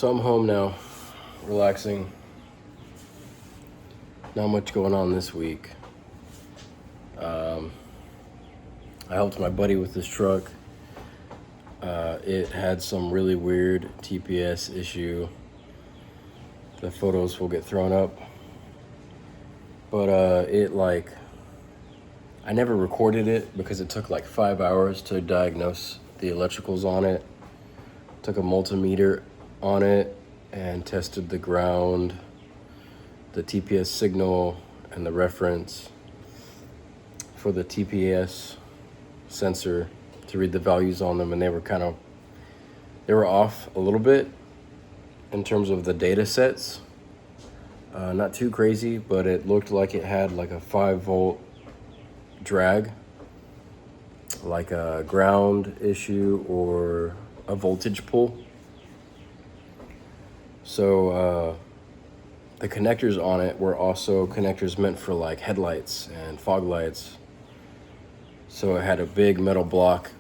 So I'm home now, relaxing. Not much going on this week. I helped my buddy with this truck. It had some really weird TPS issue. The photos will get thrown up. But I never recorded it because it took like 5 hours to diagnose the electricals on it. Took a multimeter on it and tested the ground, the TPS signal, and the reference for the TPS sensor to read the values on them, and they were off a little bit in terms of the data sets. Not too crazy, but it looked like it had like a 5-volt drag, like a ground issue or a voltage pull. So the connectors on it were also connectors meant for like headlights and fog lights. So it had a big metal block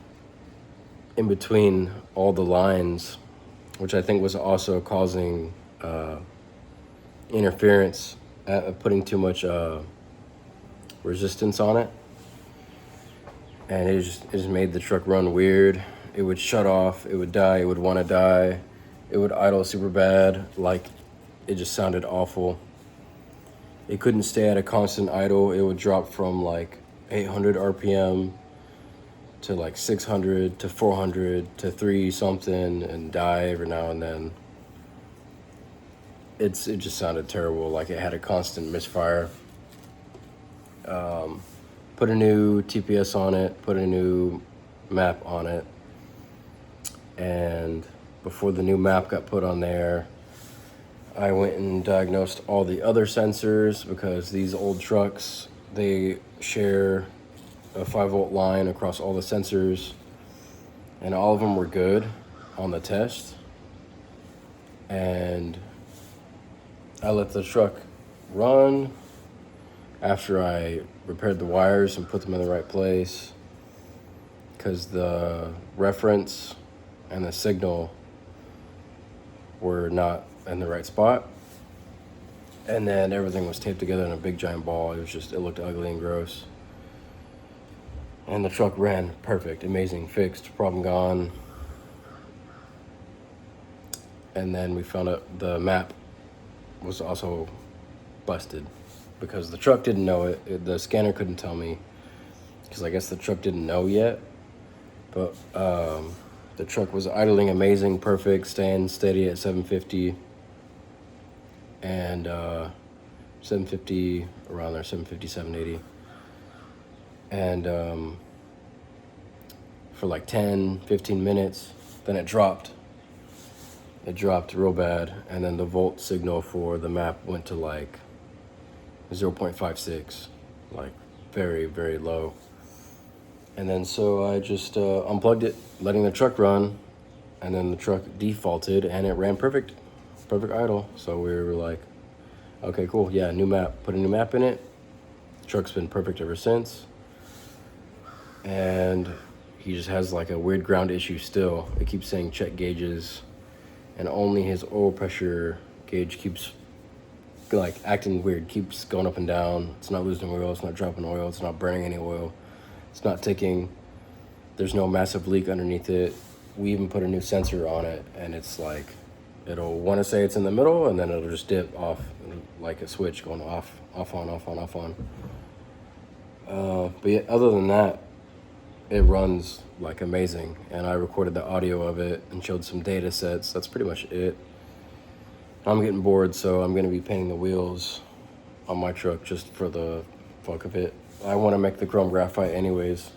in between all the lines, which I think was also causing interference, putting too much resistance on it. And it just made the truck run weird. It would shut off, it would die, it would want to die, it would idle super bad, like it just sounded awful. It couldn't stay at a constant idle. It would drop from like 800 RPM to like 600 to 400 to 3 something and die every now and then. It just sounded terrible, like it had a constant misfire. Put a new TPS on it, put a new map on it, and before the new map got put on there, I went and diagnosed all the other sensors, because these old trucks, they share a 5-volt line across all the sensors, and all of them were good on the test. And I let the truck run after I repaired the wires and put them in the right place, because the reference and the signal were not in the right spot. And then everything was taped together in a big giant ball. It looked ugly and gross. And the truck ran perfect, amazing, fixed, problem gone. And then we found out the map was also busted, because the truck didn't know it. The scanner couldn't tell me, because I guess the truck didn't know yet. But the truck was idling amazing, perfect, staying steady at 750. And 750, around there, 750, 780. And for like 10, 15 minutes, then it dropped. It dropped real bad, and then the volt signal for the map went to like 0.56, like very, very low. And then so I just unplugged it, letting the truck run, and then the truck defaulted and it ran perfect idle. So we were like, okay, cool, yeah, new map, put a new map in it. The truck's been perfect ever since. And he just has like a weird ground issue still. It keeps saying check gauges, and only his oil pressure gauge keeps like acting weird, keeps going up and down. It's not losing oil, it's not dropping oil, it's not burning any oil, it's not ticking. There's no massive leak underneath it. We even put a new sensor on it, and it's like, it'll want to say it's in the middle, and then it'll just dip off like a switch going off, on, off, on, off, on. But yeah, other than that, it runs like amazing. And I recorded the audio of it and showed some data sets. That's pretty much it. I'm getting bored, so I'm going to be painting the wheels on my truck just for the fuck of it. I want to make the chrome graphite anyways.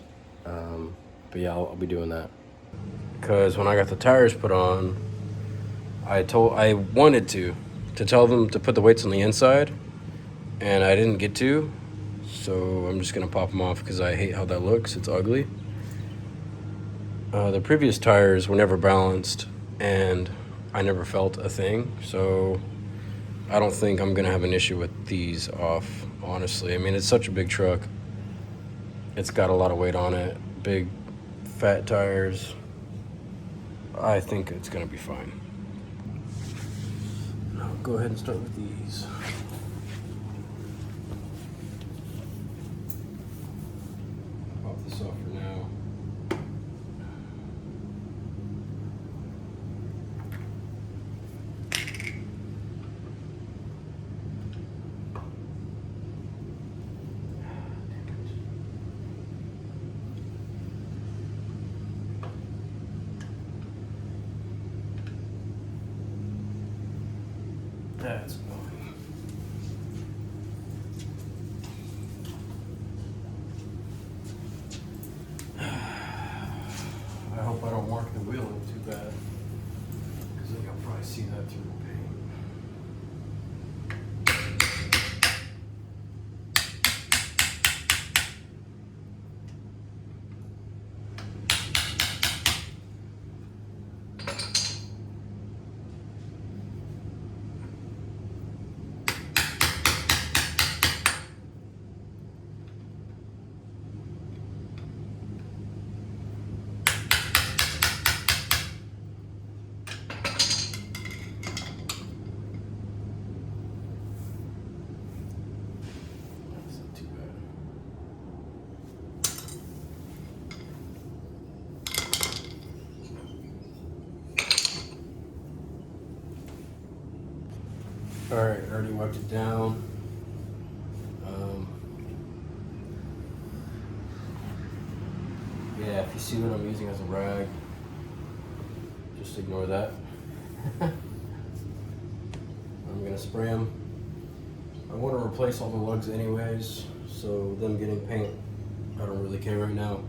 But yeah, I'll be doing that. Because when I got the tires put on, I wanted to tell them to put the weights on the inside, and I didn't get to. So I'm just going to pop them off because I hate how that looks. It's ugly. The previous tires were never balanced, and I never felt a thing. So I don't think I'm going to have an issue with these off, honestly. I mean, it's such a big truck. It's got a lot of weight on it. Big, fat tires. I think it's going to be fine. I'll go ahead and start with these. Pop this off for now. That's annoying. I hope I don't mark the wheeling too bad, because then you'll probably see that through the paint. All right, I already wiped it down. Yeah, if you see what I'm using as a rag, just ignore that. I'm gonna spray them. I want to replace all the lugs anyways, so them getting paint, I don't really care right now.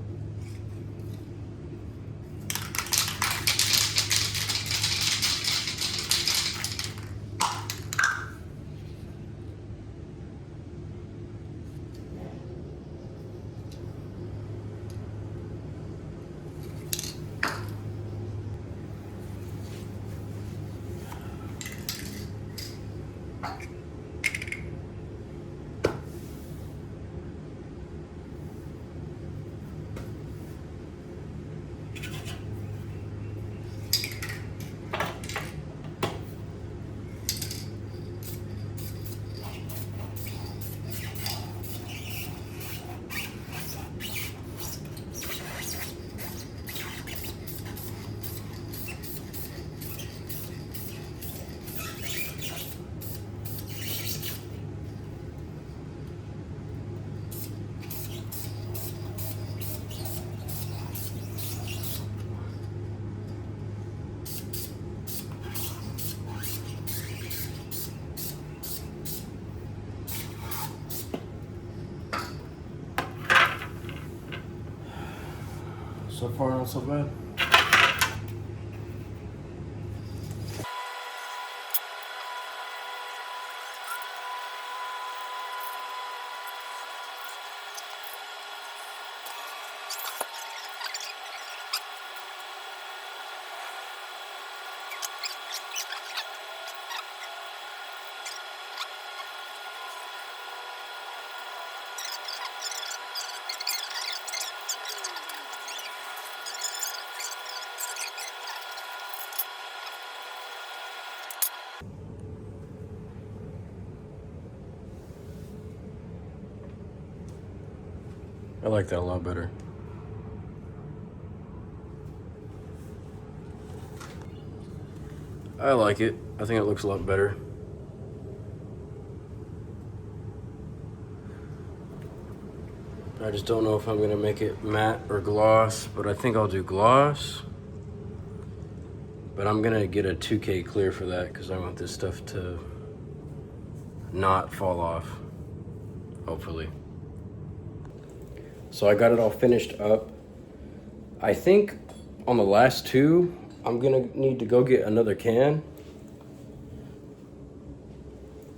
So far, not so bad. I like that a lot better. I like it. I think it looks a lot better. I just don't know if I'm gonna make it matte or gloss, but I think I'll do gloss. But I'm gonna get a 2K clear for that because I want this stuff to not fall off, hopefully. So I got it all finished up. I think on the last two, I'm gonna need to go get another can.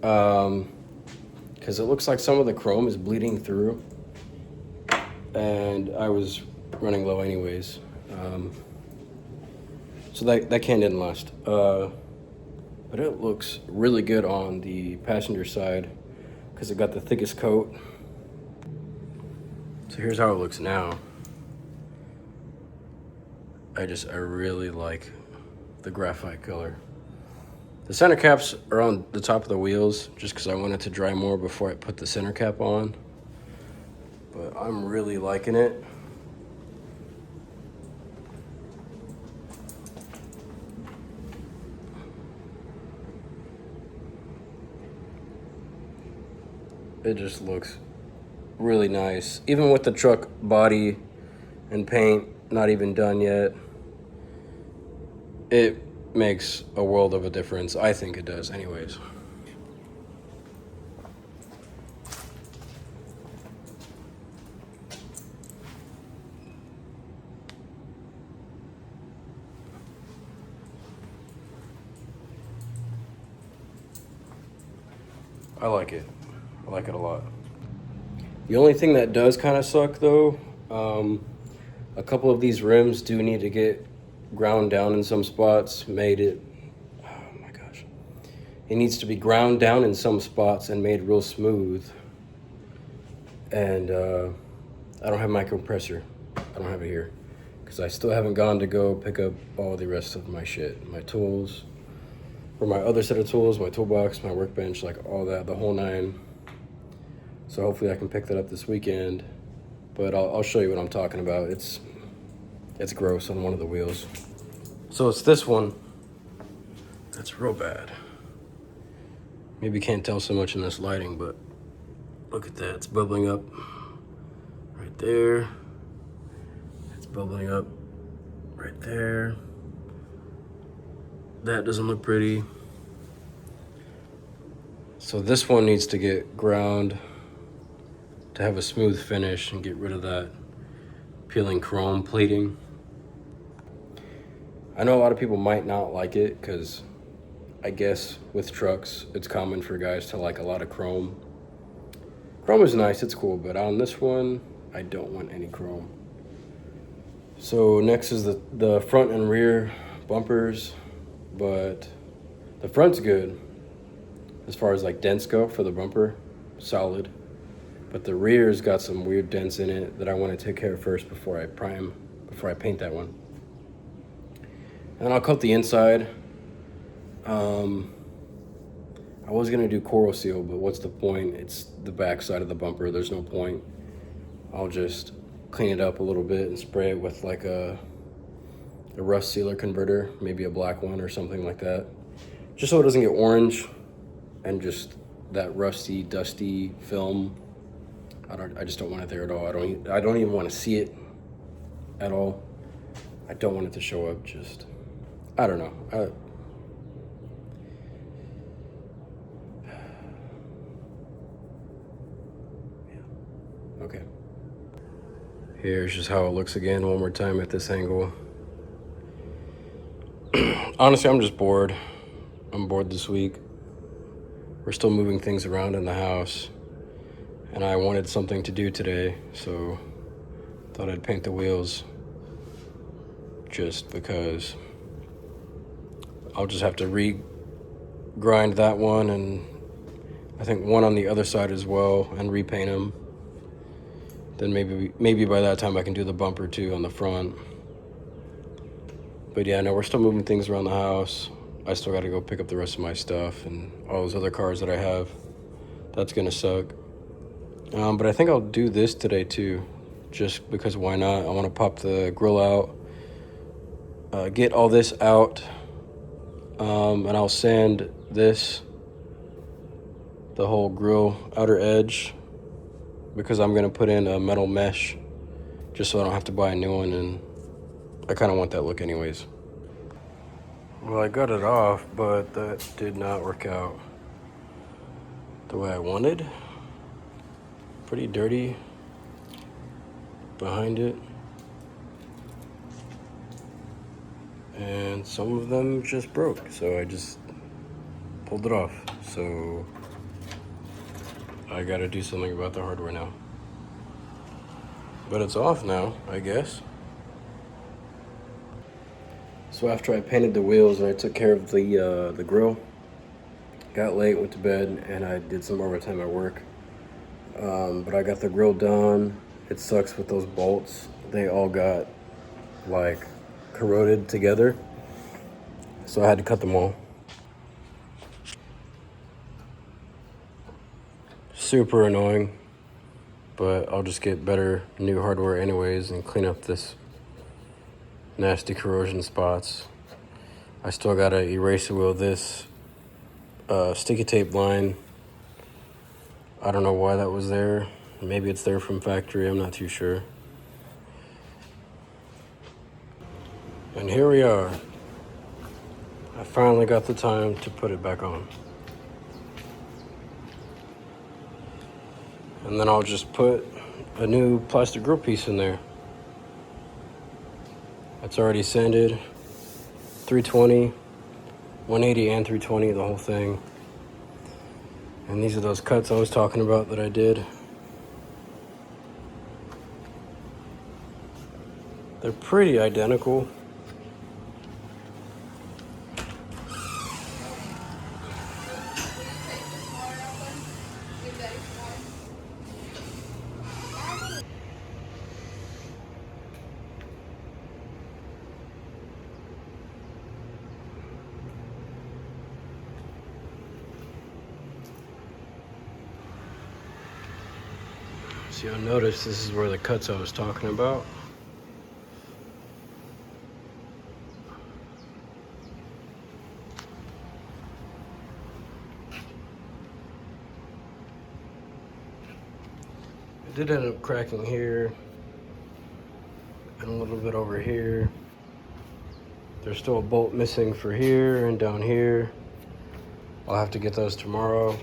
Because it looks like some of the chrome is bleeding through. And I was running low anyways. So that can didn't last. But it looks really good on the passenger side because it got the thickest coat. So here's how it looks now. I really like the graphite color. The center caps are on the top of the wheels just because I want it to dry more before I put the center cap on. But I'm really liking it. It just looks really nice. Even with the truck body and paint not even done yet, it makes a world of a difference. I think it does anyways. I like it. I like it a lot. The only thing that does kind of suck though, a couple of these rims do need to get ground down in some spots. Oh my gosh. It needs to be ground down in some spots and made real smooth. And I don't have my compressor. I don't have it here because I still haven't gone to go pick up all the rest of my shit. My tools, or my other set of tools, my toolbox, my workbench, like all that, the whole nine. So hopefully I can pick that up this weekend. But I'll show you what I'm talking about. It's gross on one of the wheels. So it's this one. That's real bad. Maybe you can't tell so much in this lighting, but look at that. It's bubbling up right there. It's bubbling up right there. That doesn't look pretty. So this one needs to get ground to have a smooth finish and get rid of that peeling chrome plating. I know a lot of people might not like it because I guess with trucks, it's common for guys to like a lot of chrome. Chrome is nice, it's cool, but on this one, I don't want any chrome. So next is the front and rear bumpers, but the front's good as far as like dents go for the bumper, solid. But the rear's got some weird dents in it that I want to take care of first before I paint that one. And I'll coat the inside. I was gonna do coral seal, but what's the point? It's the back side of the bumper, there's no point. I'll just clean it up a little bit and spray it with like a rust sealer converter, maybe a black one or something like that. Just so it doesn't get orange and just that rusty, dusty film. I just don't want it there at all. I don't even want to see it at all. I don't want it to show up. Just, I don't know. Yeah. Okay. Here's just how it looks again one more time at this angle. Honestly, I'm just bored. I'm bored this week. We're still moving things around in the house. And I wanted something to do today, so thought I'd paint the wheels just because I'll just have to re-grind that one and I think one on the other side as well and repaint them. Then maybe by that time I can do the bumper too on the front. But yeah, no, we're still moving things around the house. I still got to go pick up the rest of my stuff and all those other cars that I have. That's gonna suck. But I think I'll do this today too, just because why not? I want to pop the grill out, get all this out, and I'll sand this, the whole grill outer edge, because I'm going to put in a metal mesh just so I don't have to buy a new one, and I kind of want that look anyways. Well, I got it off, but that did not work out the way I wanted. Pretty dirty behind it, and some of them just broke, so I just pulled it off. So I gotta do something about the hardware now, but it's off now, I guess. So after I painted the wheels and I took care of the grill, got late, went to bed, and I did some overtime at work. But I got the grill done. It sucks with those bolts. They all got like corroded together. So I had to cut them all. super annoying, but I'll just get better new hardware anyways and clean up this nasty corrosion spots. I still gotta eraser wheel this sticky tape line. I don't know why that was there. Maybe it's there from factory, I'm not too sure. And here we are. I finally got the time to put it back on. And then I'll just put a new plastic grill piece in there. It's already sanded, 320, 180 and 320, the whole thing. And these are those cuts I was talking about that I did. They're pretty identical. So you'll notice this is where the cuts I was talking about. It did end up cracking here and a little bit over here. There's still a bolt missing for here and down here. I'll have to get those tomorrow.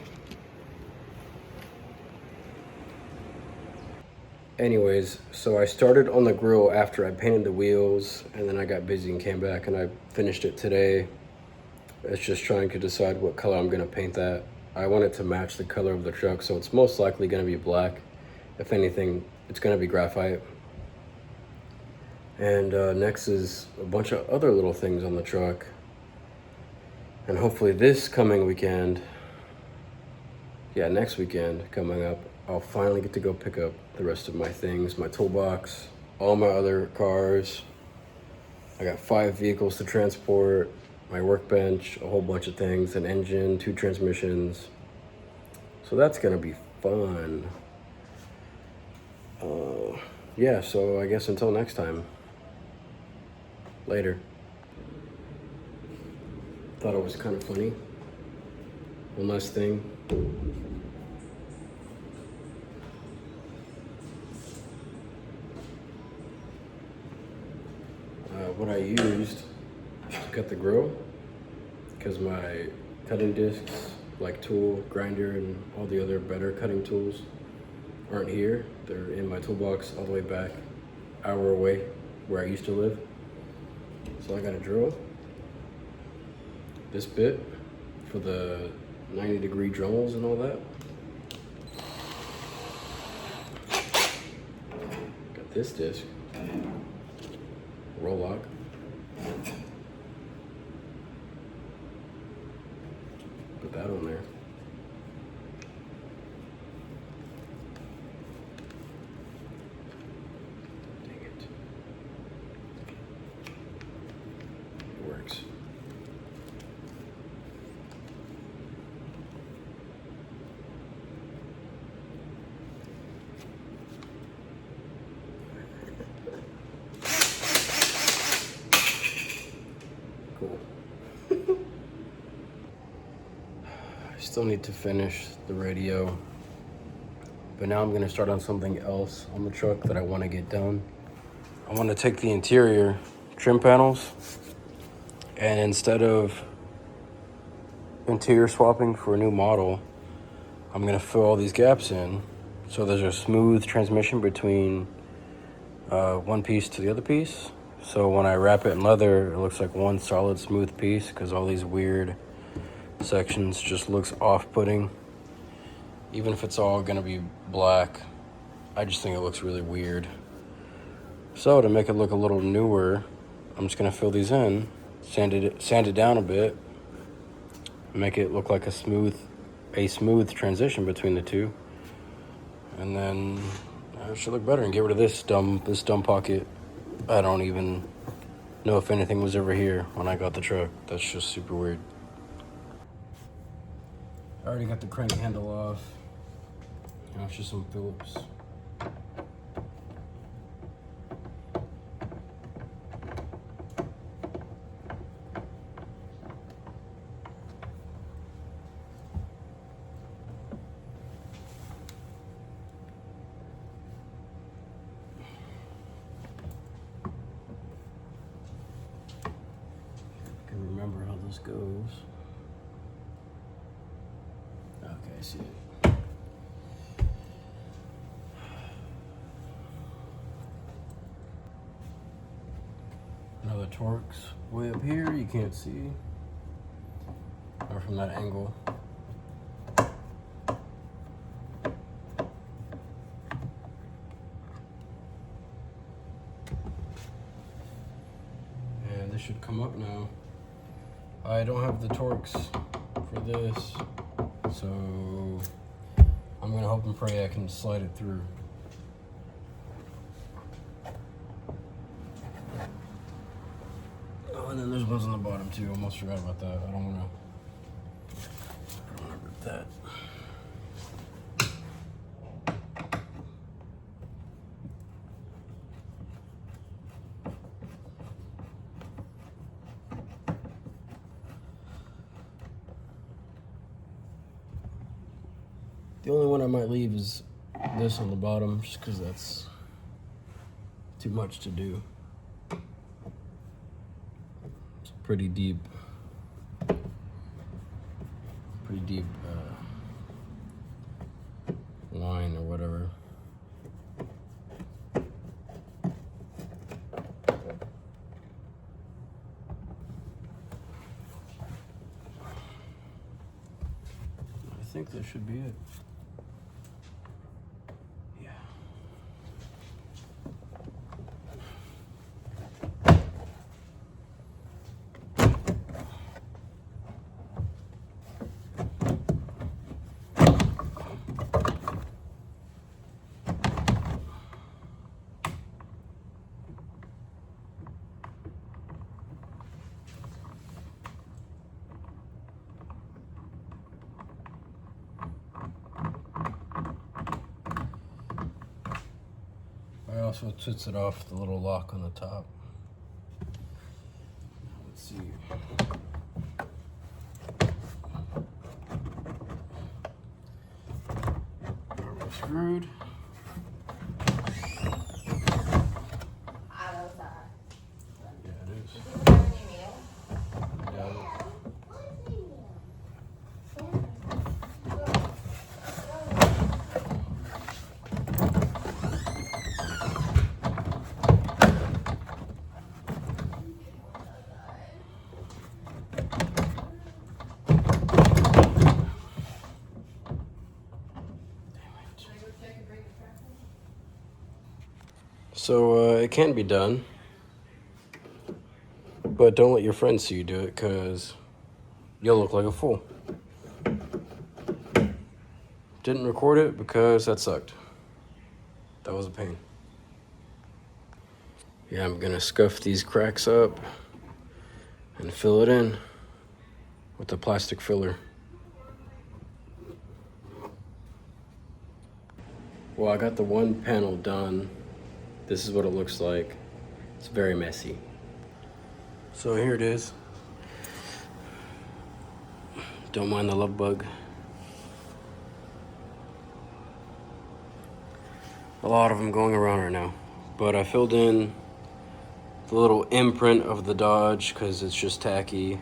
Anyways, so I started on the grill after I painted the wheels, and then I got busy and came back and I finished it today. It's just trying to decide what color I'm gonna paint that. I want it to match the color of the truck, so it's most likely gonna be black. If anything, it's gonna be graphite. And next is a bunch of other little things on the truck. And hopefully this coming weekend, yeah, next weekend coming up, I'll finally get to go pick up the rest of my things, my toolbox, all my other cars. I got 5 vehicles to transport, my workbench, a whole bunch of things, an engine, 2 transmissions. So that's gonna be fun. Yeah, so I guess until next time. Later. Thought it was kind of funny. One last thing. What I used to cut the grill, because my cutting discs, like tool, grinder, and all the other better cutting tools aren't here. They're in my toolbox all the way back, hour away, where I used to live. So I got a drill. This bit for the 90-degree dremels and all that. Got this disc. Roll lock. Put that on there. Dang it. It works. Cool. I still need to finish the radio, but now I'm gonna start on something else on the truck that I want to get done. I want to take the interior trim panels, and instead of interior swapping for a new model, I'm gonna fill all these gaps in so there's a smooth transmission between one piece to the other piece. So when I wrap it in leather, it looks like one solid smooth piece, because all these weird sections just looks off-putting. Even if it's all gonna be black, I just think it looks really weird. So to make it look a little newer, I'm just gonna fill these in, sand it down a bit, make it look like a smooth transition between the two, and then it should look better. And get rid of this dumb pocket. I don't even know if anything was ever here when I got the truck. That's just super weird. I already got the crank handle off. Now it's just some Phillips. Remember how this goes. Okay, I see it. Now the torque's way up here, you can't see. Or from that angle. And this should come up now. I don't have the torques for this, so I'm gonna hope and pray I can slide it through. Oh, and then there's ones on the bottom too. Almost forgot about that. I don't wanna rip that. The only one I might leave is this on the bottom, just because that's too much to do. It's pretty deep line or whatever. I think that should be it. I also sits it off the little lock on the top. Let's see. Are we screwed? Yeah, it is. Yeah. So it can be done, but don't let your friends see you do it, because you'll look like a fool. Didn't record it because that sucked. That was a pain. Yeah, I'm gonna scuff these cracks up and fill it in with the plastic filler. Well, I got the one panel done. This is what it looks like. It's very messy. So here it is. Don't mind the love bug. A lot of them going around right now. But I filled in the little imprint of the Dodge because it's just tacky.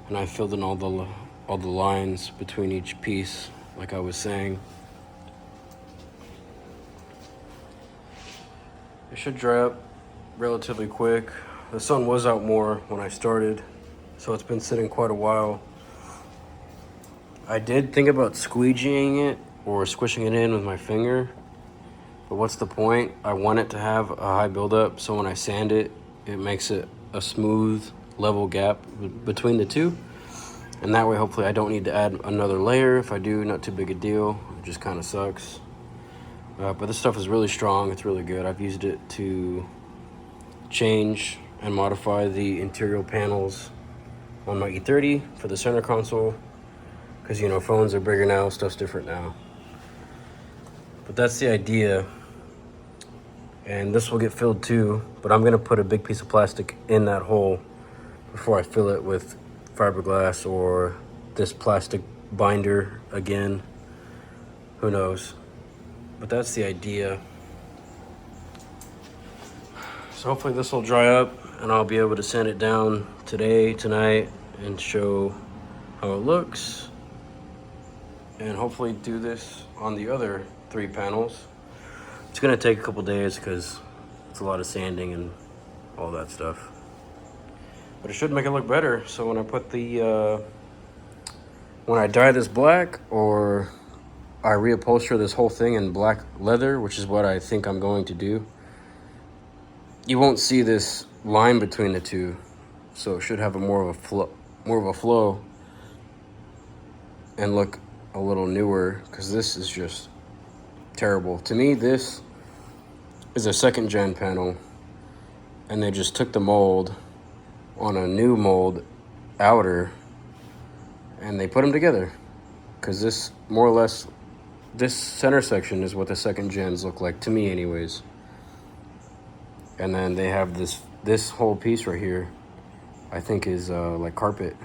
And I filled in all the lines between each piece, like I was saying. It should dry up relatively quick. The sun was out more when I started, so it's been sitting quite a while. I did think about squeegeeing it or squishing it in with my finger, but what's the point? I want it to have a high buildup, so when I sand it, it makes it a smooth, level gap between the two. And that way, hopefully, I don't need to add another layer. If I do, not too big a deal. It just kind of sucks. But this stuff is really strong. It's really good. I've used it to change and modify the interior panels on my E30 for the center console. Because, you know, phones are bigger now, stuff's different now. But that's the idea. And this will get filled too, but I'm gonna put a big piece of plastic in that hole before I fill it with fiberglass or this plastic binder again. Who knows? But that's the idea. So hopefully this will dry up and I'll be able to sand it down today, tonight, and show how it looks. And hopefully do this on the other 3 panels. It's gonna take a couple days because it's a lot of sanding and all that stuff. But it should make it look better. So when I put the, when I dye this black or I reupholster this whole thing in black leather, which is what I think I'm going to do, you won't see this line between the two. So it should have a more of a flow and look a little newer, because this is just terrible. To me, this is a 2nd gen panel, and they just took the mold on a new mold outer and they put them together, because this more or less, this center section is what the 2nd gens look like to me anyways. And then they have this whole piece right here, I think is like carpet.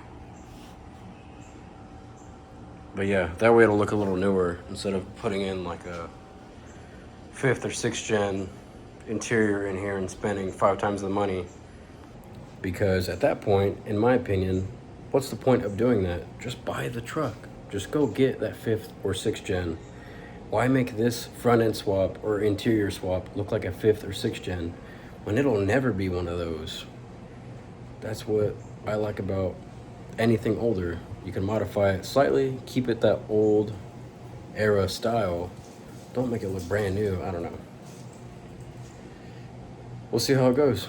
But yeah, that way it'll look a little newer instead of putting in like a 5th or 6th gen interior in here and spending 5 times the money. Because at that point, in my opinion, what's the point of doing that? Just buy the truck. Just go get that 5th or 6th gen. Why make this front end swap or interior swap look like a 5th or 6th gen when it'll never be one of those? That's what I like about anything older. You can modify it slightly, keep it that old era style. Don't make it look brand new. I don't know. We'll see how it goes.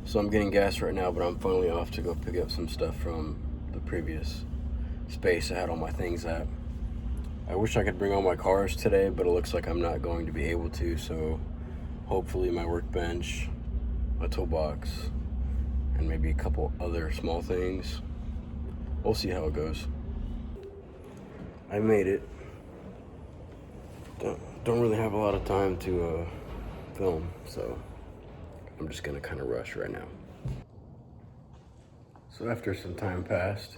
So I'm getting gas right now, but I'm finally off to go pick up some stuff from the previous space I had all my things at. I wish I could bring all my cars today, but it looks like I'm not going to be able to, so hopefully my workbench, my toolbox, and maybe a couple other small things. We'll see how it goes. I made it. Don't really have a lot of time to film, so I'm just gonna kind of rush right now. So after some time passed,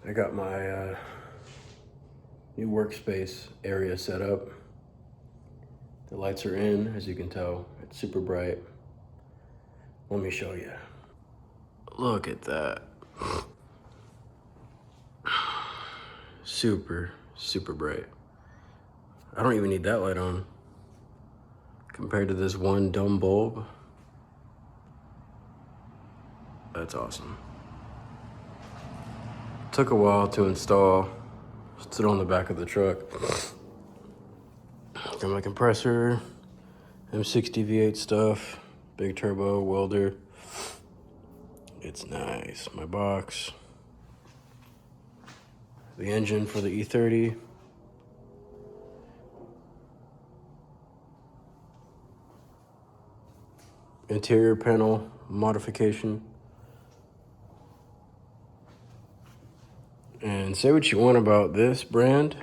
I got my new workspace area set up. The lights are in, as you can tell. It's super bright. Let me show you. Look at that. Super, super bright. I don't even need that light on compared to this one dumb bulb. That's awesome. Took a while to install. Stood on the back of the truck. Got my compressor, M60 V8 stuff, big turbo welder. It's nice. My box. The engine for the E30. Interior panel modification. And say what you want about this brand,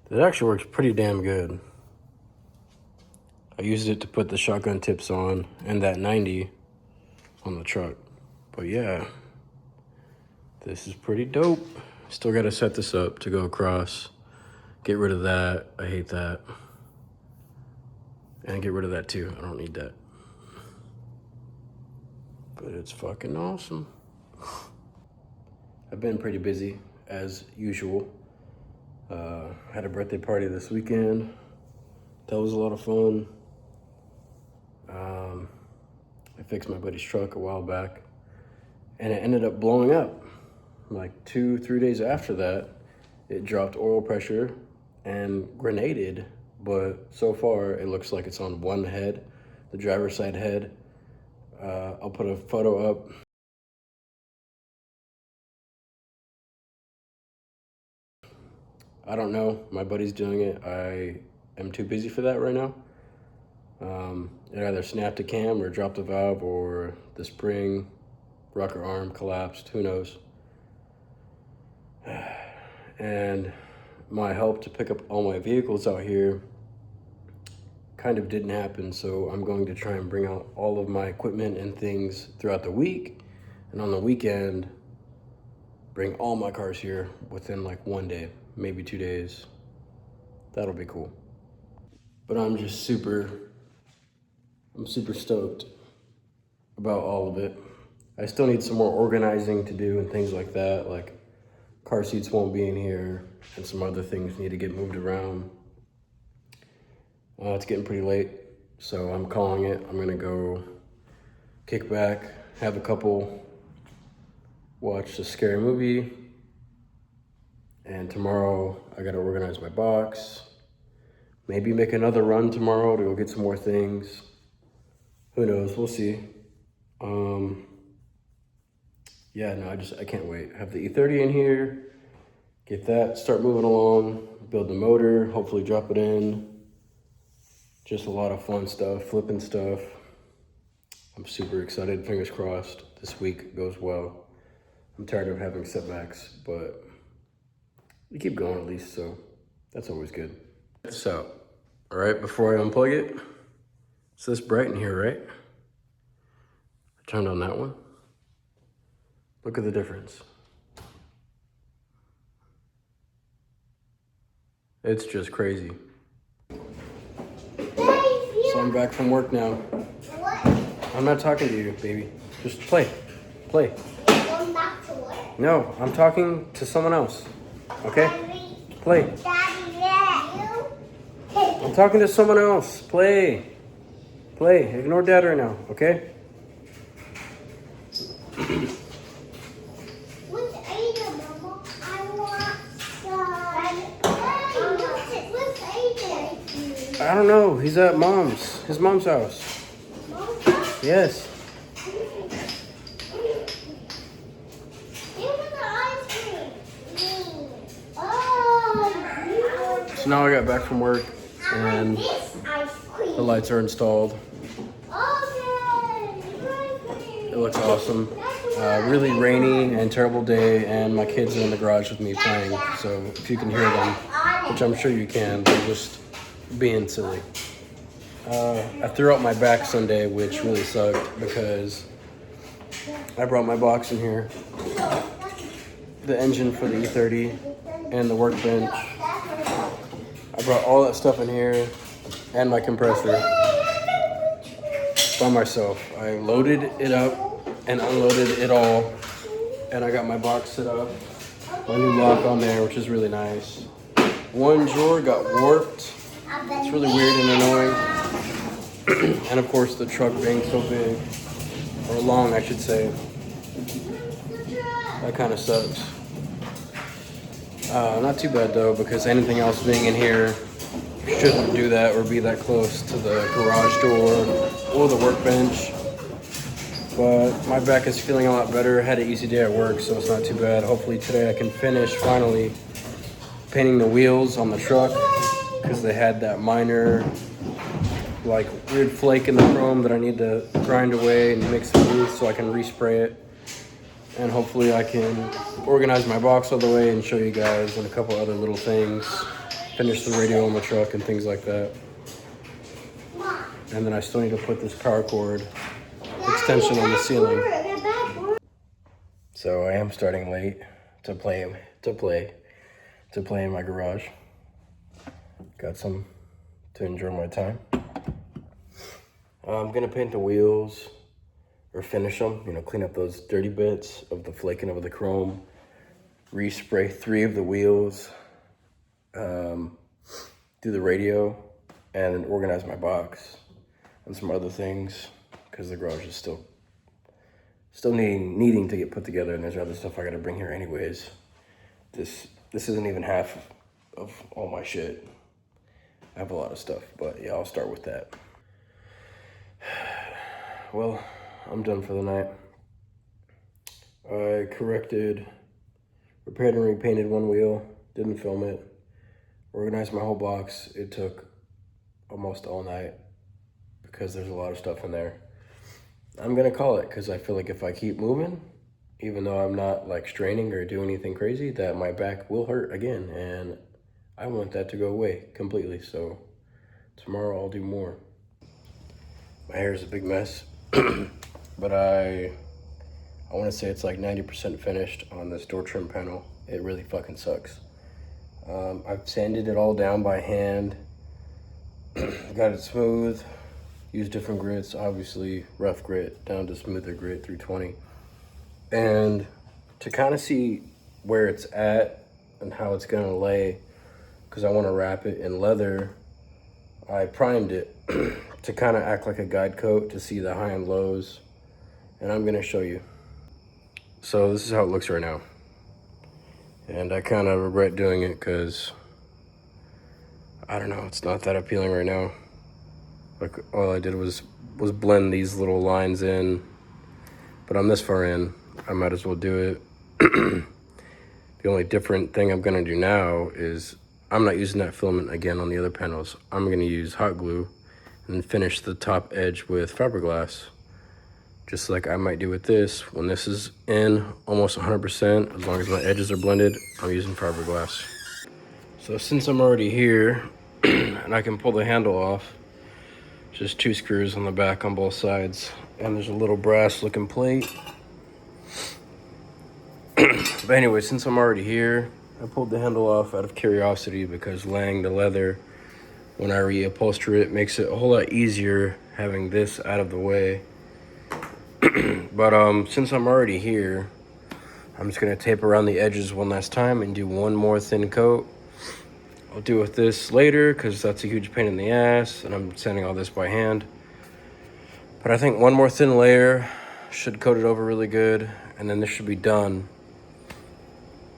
it actually works pretty damn good. I used it to put the shotgun tips on and that 90 on the truck. But yeah, this is pretty dope. Still gotta set this up to go across. Get rid of that, I hate that. And get rid of that too, I don't need that. But it's fucking awesome. I've been pretty busy, as usual. Had a birthday party this weekend. That was a lot of fun. I fixed my buddy's truck a while back, and it ended up blowing up. Like 2-3 days after that, it dropped oil pressure and grenaded, but so far it looks like it's on one head, the driver's side head. I'll put a photo up. I don't know, my buddy's doing it. I am too busy for that right now. It either snapped a cam or dropped a valve, or the spring, rocker arm collapsed, who knows. And my help to pick up all my vehicles out here kind of didn't happen, so I'm going to try and bring out all of my equipment and things throughout the week, and on the weekend bring all my cars here within like 1 day, maybe 2 days. That'll be cool. But I'm super stoked about all of it. I still need some more organizing to do and things like that, like car seats won't be in here and some other things need to get moved around. It's getting pretty late, so I'm calling it. I'm gonna go kick back, have a couple, watch a scary movie, and tomorrow I gotta organize my box. Maybe make another run tomorrow to go get some more things. Who knows, we'll see. Yeah, no, I can't wait. Have the E30 in here, get that, start moving along, build the motor, hopefully drop it in. Just a lot of fun stuff, flipping stuff. I'm super excited, fingers crossed this week goes well. I'm tired of having setbacks, but we keep going at least, so that's always good. So, all right, before I unplug it, it's this bright in here, right? I turned on that one. Look at the difference. It's just crazy. So I'm back from work now. What? I'm not talking to you, baby. Just play. Play. Going back to work? No, I'm talking to someone else. Okay? Daddy, Play. Daddy, yeah. I'm talking to someone else. Play. Play. Ignore Dad right now, okay? What's Aiden, Mama? I want some. What's Aiden? I don't know. He's at Mom's. His mom's house. Mama? Yes. Give me the ice cream. Oh, So now I got back from work and this ice cream. the lights are installed. Okay. It looks awesome. Really rainy and terrible day, and my kids are in the garage with me playing. So if you can hear them, which I'm sure you can, they're just being silly. I threw out my back Sunday, which really sucked because I brought my box in here, the engine for the E30 and the workbench. I brought all that stuff in here and my compressor by myself. I loaded it up and unloaded it all, and I got my box set up, my new lock on there, which is really nice. One drawer got warped. It's really weird and annoying. And of course the truck being so big, or long I should say, that kind of sucks. Not too bad though, because anything else being in here shouldn't do that or be that close to the garage door or the workbench. But my back is feeling a lot better. I had an easy day at work, so it's not too bad. Hopefully today I can finish finally painting the wheels on the truck, because they had that minor like weird flake in the chrome that I need to grind away and make smooth so I can respray it. And hopefully I can organize my box all the way and show you guys and a couple other little things. Finish the radio on the truck and things like that. And then I still need to put this power cord extension on the ceiling. So I am starting late to play in my garage. Got some to enjoy my time. I'm gonna paint the wheels or finish them, clean up those dirty bits of the flaking of the chrome, respray 3 of the wheels, do the radio, and then organize my box and some other things, because the garage is still needing to get put together, and there's other stuff I gotta bring here anyways. This isn't even half of all my shit. I have a lot of stuff, but yeah, I'll start with that. Well, I'm done for the night. I repaired and repainted one wheel, didn't film it, organized my whole box. It took almost all night because there's a lot of stuff in there. I'm gonna call it, because I feel like if I keep moving, even though I'm not like straining or doing anything crazy, that my back will hurt again, and I want that to go away completely. So tomorrow I'll do more. My hair is a big mess, but I want to say it's like 90% finished on this door trim panel. It really fucking sucks. I've sanded it all down by hand, got it smooth, used different grits, obviously rough grit down to smoother grit 320. And to kind of see where it's at and how it's gonna lay, because I want to wrap it in leather, I primed it to kind of act like a guide coat to see the high and lows, and I'm gonna show you. So this is how it looks right now. And I kind of regret doing it because, I don't know, it's not that appealing right now. Like, all I did was blend these little lines in. But I'm this far in, I might as well do it. The only different thing I'm gonna do now is, I'm not using that filament again on the other panels. I'm gonna use hot glue and finish the top edge with fiberglass. Just like I might do with this. When this is in almost 100%, as long as my edges are blended, I'm using fiberglass. So since I'm already here, and I can pull the handle off, just 2 screws on the back on both sides, and there's a little brass looking plate. But anyway, since I'm already here, I pulled the handle off out of curiosity because laying the leather, when I reupholster it, makes it a whole lot easier having this out of the way. But since I'm already here, I'm just gonna tape around the edges one last time and do one more thin coat. I'll deal with this later because that's a huge pain in the ass and I'm sanding all this by hand. But I think one more thin layer should coat it over really good, and then this should be done.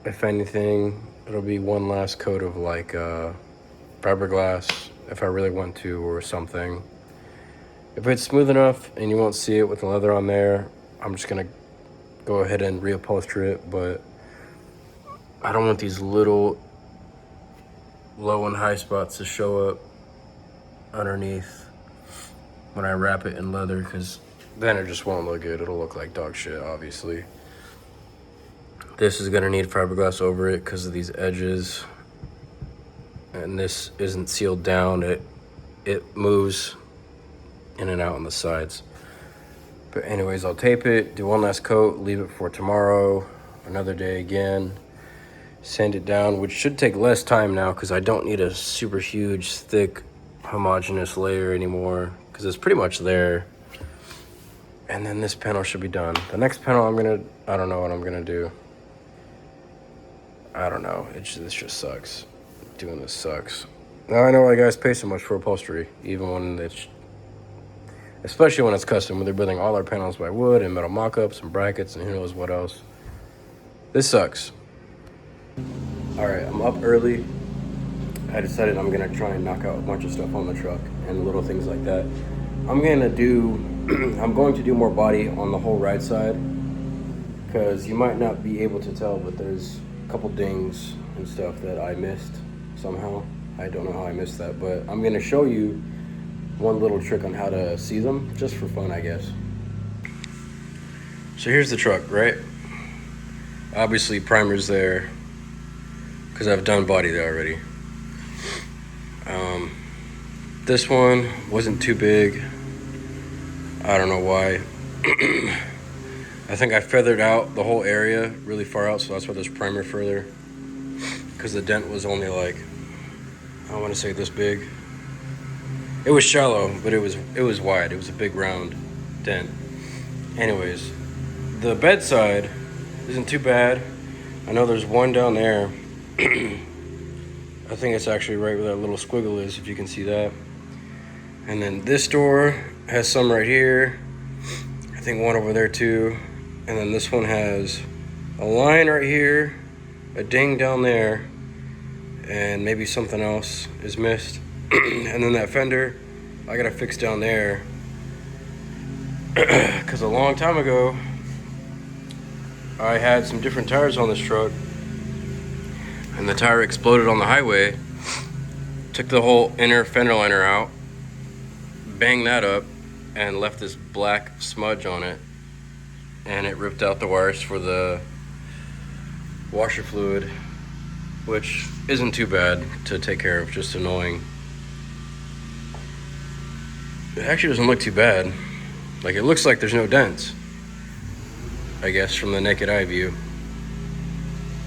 If anything, it'll be one last coat of like fiberglass if I really want to, or something. If it's smooth enough and you won't see it with the leather on there, I'm just gonna go ahead and reupholster it, but I don't want these little low and high spots to show up underneath when I wrap it in leather, because then it just won't look good. It'll look like dog shit, obviously. This is gonna need fiberglass over it because of these edges, and this isn't sealed down. It moves in and out on the sides. But anyways, I'll tape it, do one last coat, leave it for tomorrow, another day again, sand it down, which should take less time now because I don't need a super huge, thick, homogeneous layer anymore because it's pretty much there. And then this panel should be done. The next panel I don't know what I'm gonna do. I don't know, this just sucks. Doing this sucks. Now I know why guys pay so much for upholstery, even when it's, especially when it's custom, when they're building all our panels by wood and metal mock-ups and brackets and who knows what else. This sucks. All right, I'm up early. I decided I'm gonna try and knock out a bunch of stuff on the truck and little things like that. I'm going to do more body on the whole right side, because you might not be able to tell, but there's a couple dings and stuff that I missed somehow. I don't know how I missed that, but I'm gonna show you one little trick on how to see them, just for fun, I guess. So here's the truck, right? Obviously primer's there because I've done body there already. This one wasn't too big. I don't know why. I think I feathered out the whole area really far out, so that's why there's primer further. Because the dent was only like, I want to say this big. It was shallow, but it was wide. It was a big round dent. Anyways, the bedside isn't too bad. I know there's one down there. I think it's actually right where that little squiggle is, if you can see that. And then this door has some right here. I think one over there too. And then this one has a line right here, a ding down there, and maybe something else is missed. And then that fender, I gotta fix down there. Because a long time ago, I had some different tires on this truck, and the tire exploded on the highway. Took the whole inner fender liner out, banged that up, and left this black smudge on it. And it ripped out the wires for the washer fluid. which isn't too bad to take care of, just annoying. It actually doesn't look too bad. Like, it looks like there's no dents, I guess, from the naked eye view.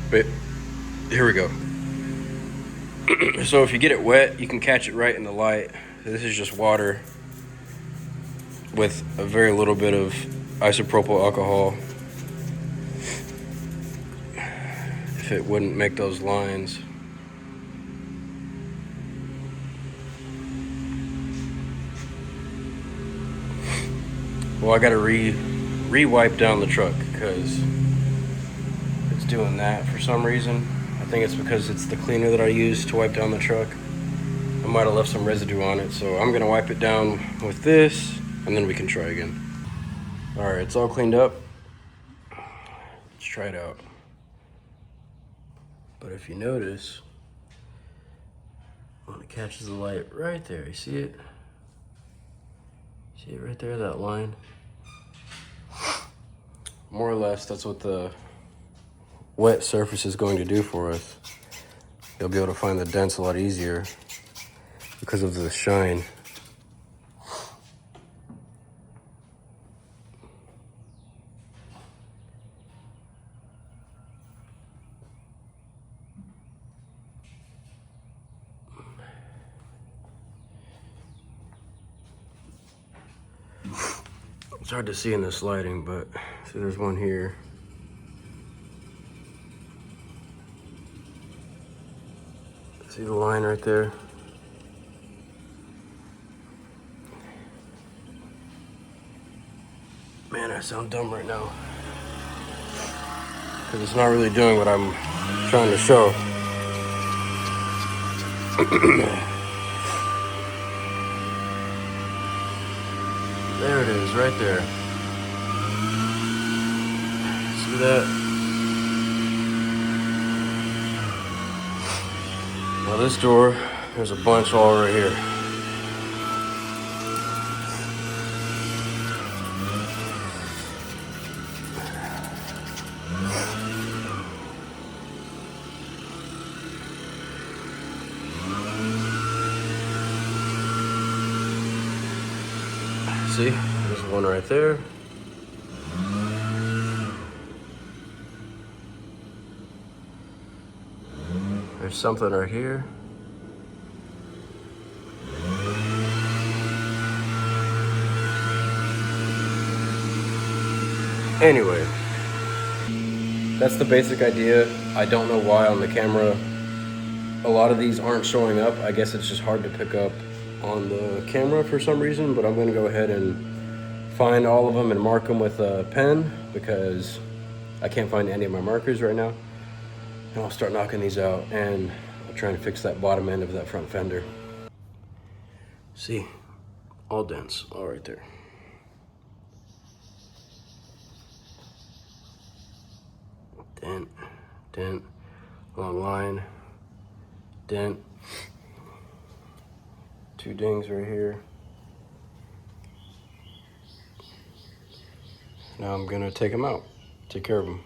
But here we go. So if you get it wet, you can catch it right in the light. This is just water with a very little bit of isopropyl alcohol. If it wouldn't make those lines. Well, I gotta re-wipe down the truck because it's doing that for some reason. I think it's because it's the cleaner that I use to wipe down the truck. I might have left some residue on it, so I'm gonna wipe it down with this and then we can try again. All right, it's all cleaned up. Let's try it out. But if you notice, when it catches the light right there, you see it? See it right there, that line? More or less, that's what the wet surface is going to do for us. You'll be able to find the dents a lot easier because of the shine. It's hard to see in this lighting, but see, there's one here. See the line right there? Man, I sound dumb right now. Because it's not really doing what I'm trying to show. There it is, right there. See that? Now this door, there's a bunch all right here. See, there's one right there. There's something right here. Anyway, that's the basic idea. I don't know why on the camera a lot of these aren't showing up. I guess it's just hard to pick up on the camera for some reason, but I'm gonna go ahead and find all of them and mark them with a pen because I can't find any of my markers right now. And I'll start knocking these out and I'll try and fix that bottom end of that front fender. See, all dents, all right there. Dent, dent, long line, dent. Two dings right here. Now I'm gonna take them out, take care of them.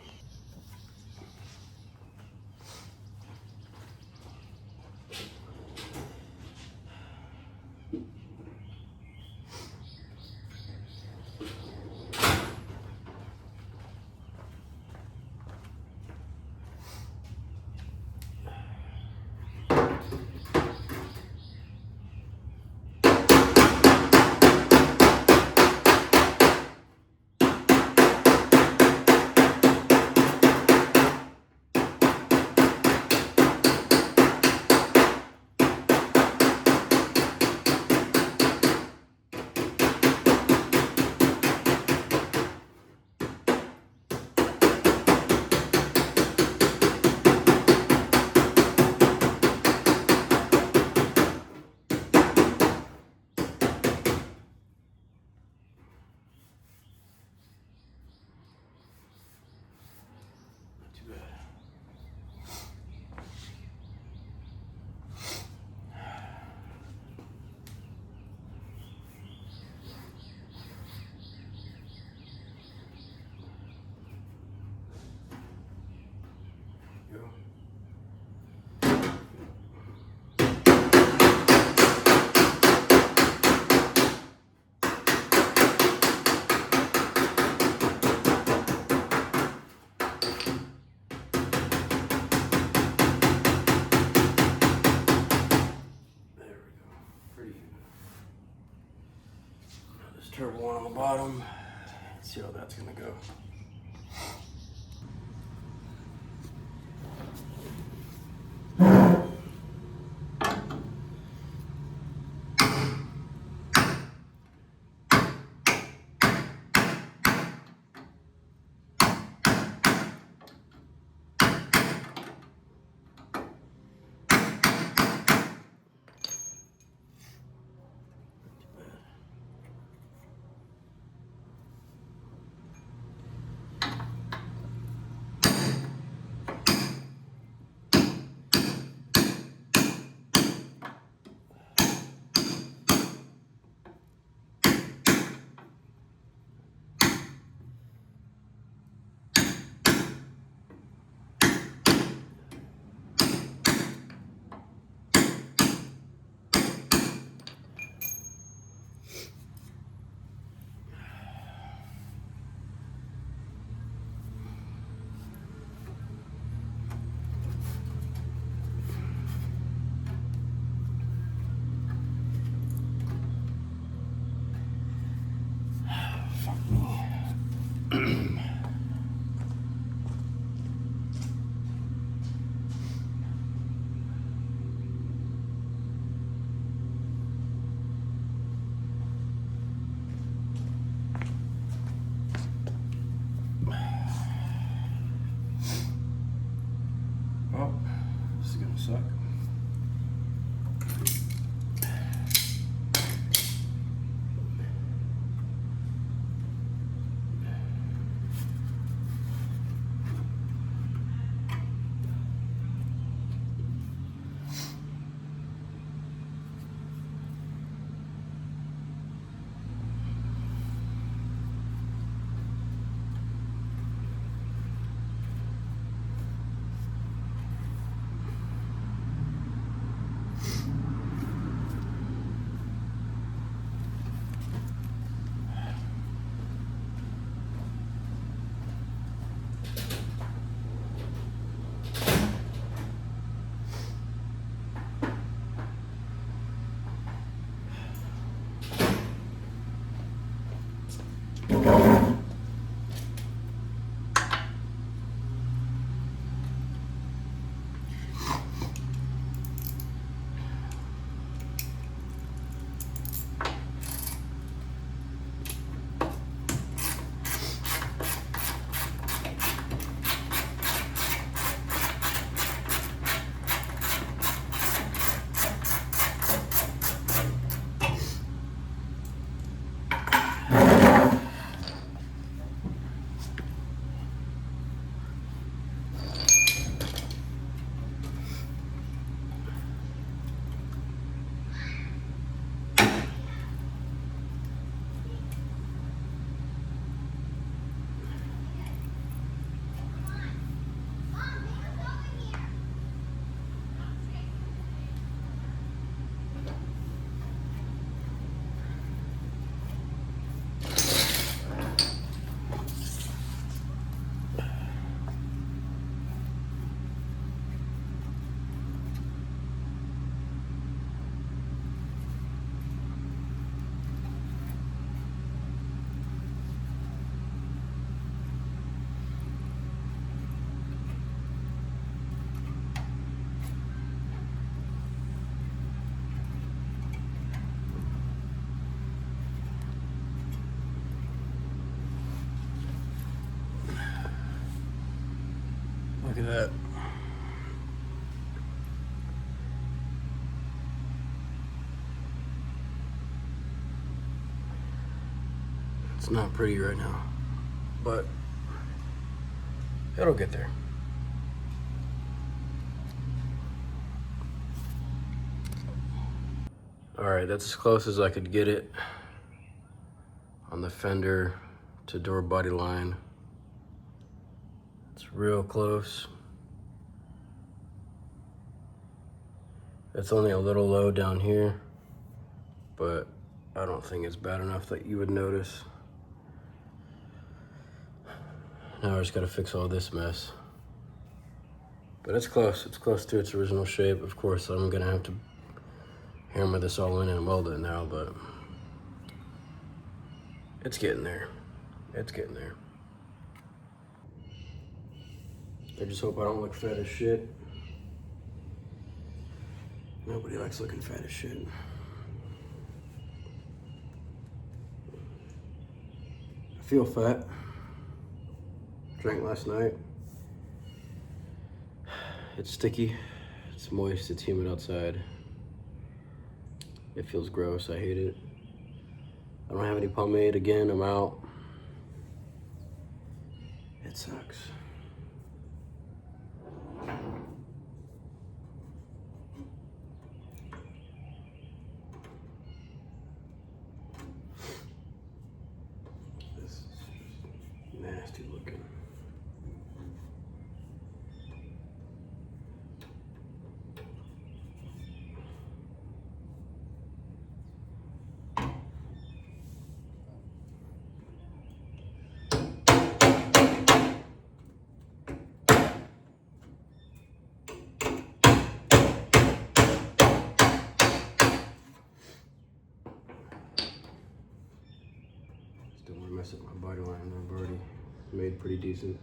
bottom. Let's see how that's gonna go. Well, this is gonna suck. Look at that. It's not pretty right now, but it'll get there. All right, that's as close as I could get it on the fender to door body line. It's real close. It's only a little low down here, but I don't think it's bad enough that you would notice. Now I just gotta fix all this mess. But it's close to its original shape. Of course, I'm gonna have to hammer this all in and weld it now, but It's getting there. It's getting there. I just hope I don't look fat as shit. Nobody likes looking fat as shit. I feel fat. Drank last night. It's sticky. It's moist. It's humid outside. It feels gross. I hate it. I don't have any pomade again. I'm out. It sucks. This is just nasty looking. Don't want to mess up my body line. I've already made pretty decent.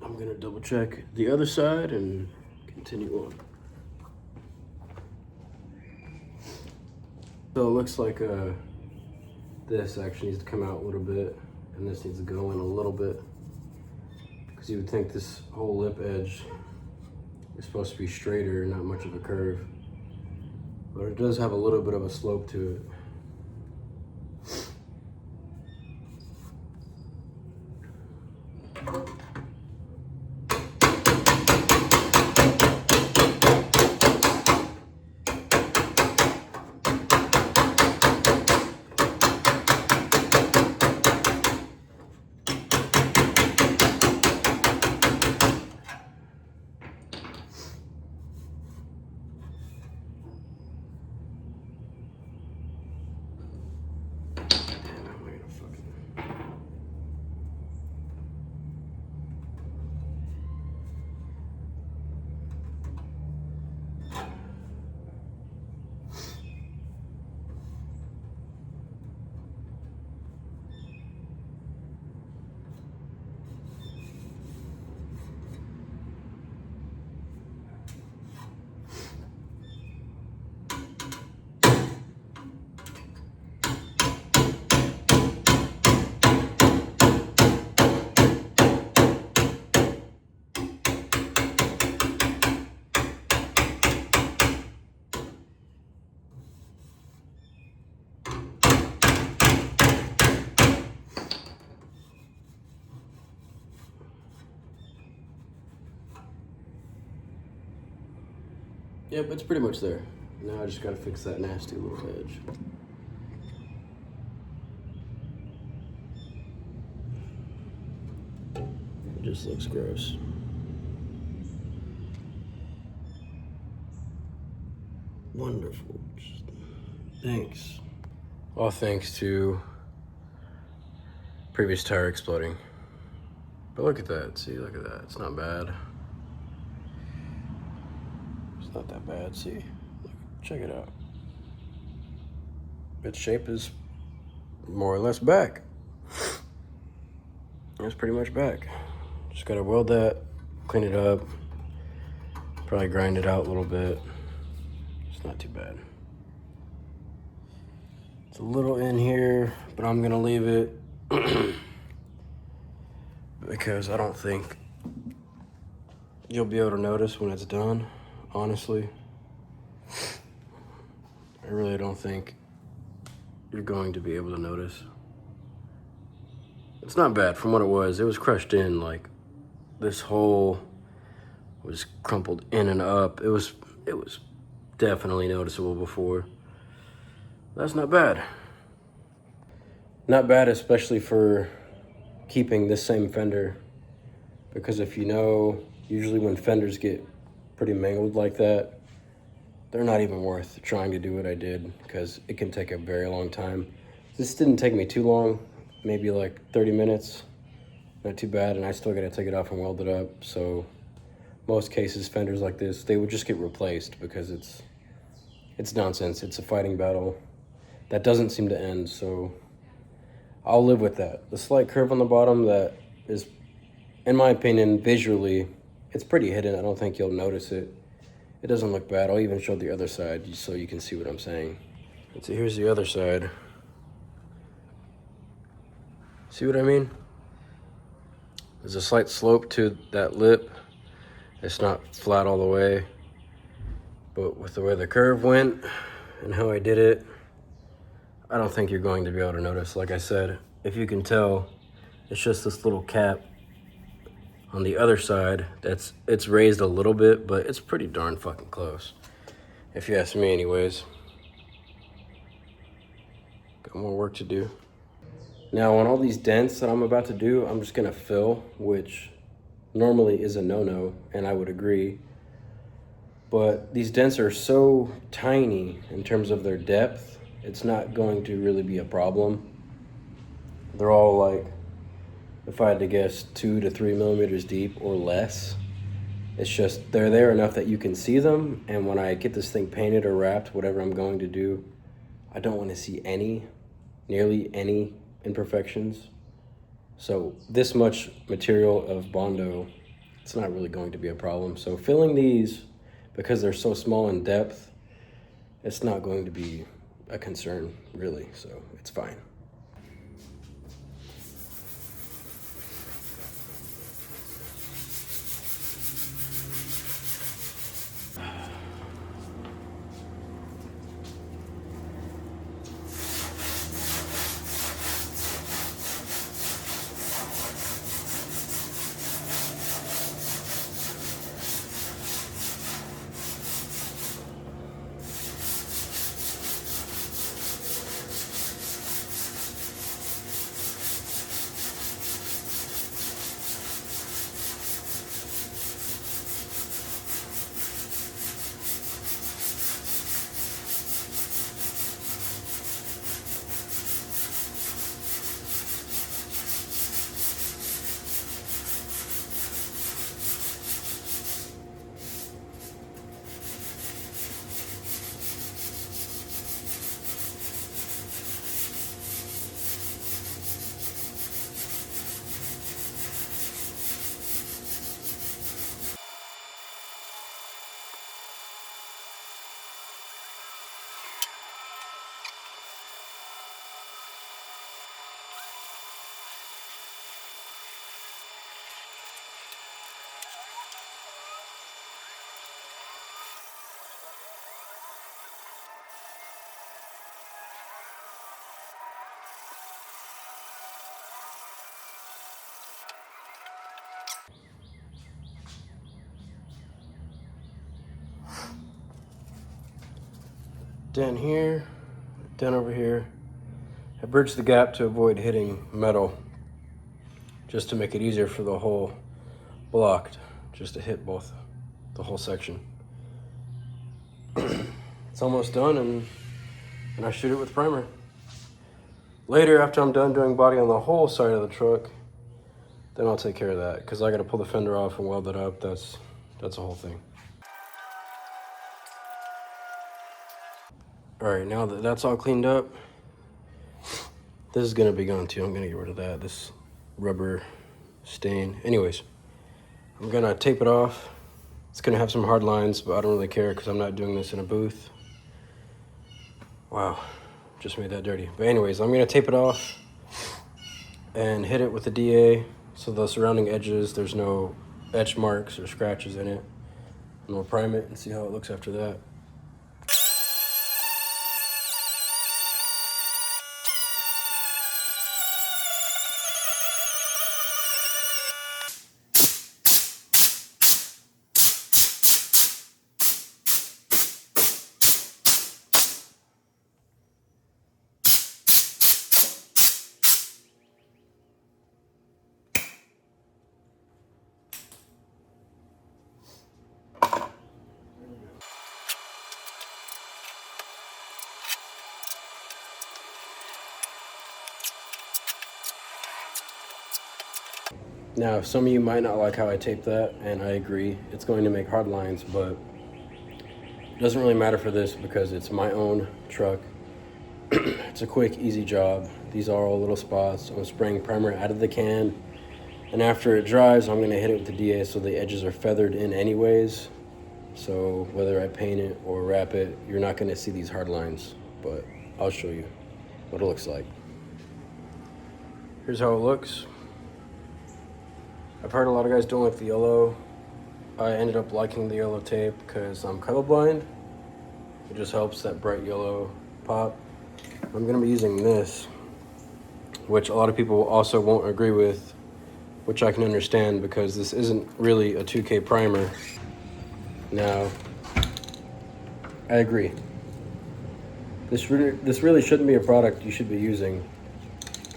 I'm gonna double check the other side and continue on. So it looks like this actually needs to come out a little bit, and this needs to go in a little bit, because you would think this whole lip edge is supposed to be straighter, not much of a curve, but it does have a little bit of a slope to it. Yep, it's pretty much there. Now I just gotta fix that nasty little edge. It just looks gross. Wonderful. Thanks. All thanks to previous tire exploding. But look at that, see, look at that. It's not bad. Not that bad, see? Look, check it out. Its shape is more or less back. It's pretty much back. Just gotta weld that, clean it up, probably grind it out a little bit. It's not too bad. It's a little in here, but I'm gonna leave it because I don't think you'll be able to notice when it's done. Honestly, I really don't think you're going to be able to notice. It's not bad from what it was. It was crushed in, like this hole was crumpled in and up. It was definitely noticeable before. That's not bad. Not bad, especially for keeping this same fender, because if you know, usually when fenders get pretty mangled like that, they're not even worth trying to do what I did, because it can take a very long time. This didn't take me too long, maybe like 30 minutes, not too bad, and I still gotta take it off and weld it up. So most cases, fenders like this, they would just get replaced because it's nonsense. It's a fighting battle. that doesn't seem to end, so I'll live with that. The slight curve on the bottom that is, in my opinion, visually, it's pretty hidden. I don't think you'll notice it. It doesn't look bad. I'll even show the other side just so you can see what I'm saying. So here's the other side. See what I mean? There's a slight slope to that lip. It's not flat all the way. But with the way the curve went and how I did it, I don't think you're going to be able to notice. Like I said, if you can tell, it's just this little cap on the other side. It's raised a little bit, but it's pretty darn fucking close, if you ask me anyways. Got more work to do. Now on all these dents that I'm about to do, I'm just gonna fill, which normally is a no-no, and I would agree. But these dents are so tiny in terms of their depth, it's not going to really be a problem. They're all like, if I had to guess, 2 to 3 millimeters deep or less. It's just, they're there enough that you can see them, and when I get this thing painted or wrapped, whatever I'm going to do, I don't want to see nearly any imperfections. So this much material of Bondo, it's not really going to be a problem. So filling these, because they're so small in depth, it's not going to be a concern, really, so it's fine. Dent here, dent over here. I bridged the gap to avoid hitting metal, just to make it easier for the whole block, just to hit both, the whole section. It's almost done, and I shoot it with primer. Later, after I'm done doing body on the whole side of the truck, then I'll take care of that, because I gotta pull the fender off and weld it up. That's a whole thing. All right, now that that's all cleaned up, this is gonna be gone too. I'm gonna get rid of that, this rubber stain. Anyways, I'm gonna tape it off. It's gonna have some hard lines, but I don't really care because I'm not doing this in a booth. Wow, just made that dirty. But anyways, I'm gonna tape it off and hit it with the DA so the surrounding edges, there's no etch marks or scratches in it. And we'll prime it and see how it looks after that. Now, some of you might not like how I tape that, and I agree. It's going to make hard lines, but it doesn't really matter for this because it's my own truck. It's a quick, easy job. These are all little spots. I'm spraying primer out of the can, and after it dries, I'm gonna hit it with the DA so the edges are feathered in anyways. So whether I paint it or wrap it, you're not gonna see these hard lines, but I'll show you what it looks like. Here's how it looks. I've heard a lot of guys don't like the yellow. I ended up liking the yellow tape because I'm colorblind. It just helps that bright yellow pop. I'm gonna be using this, which a lot of people also won't agree with, which I can understand because this isn't really a 2K primer. Now, I agree. This really shouldn't be a product you should be using,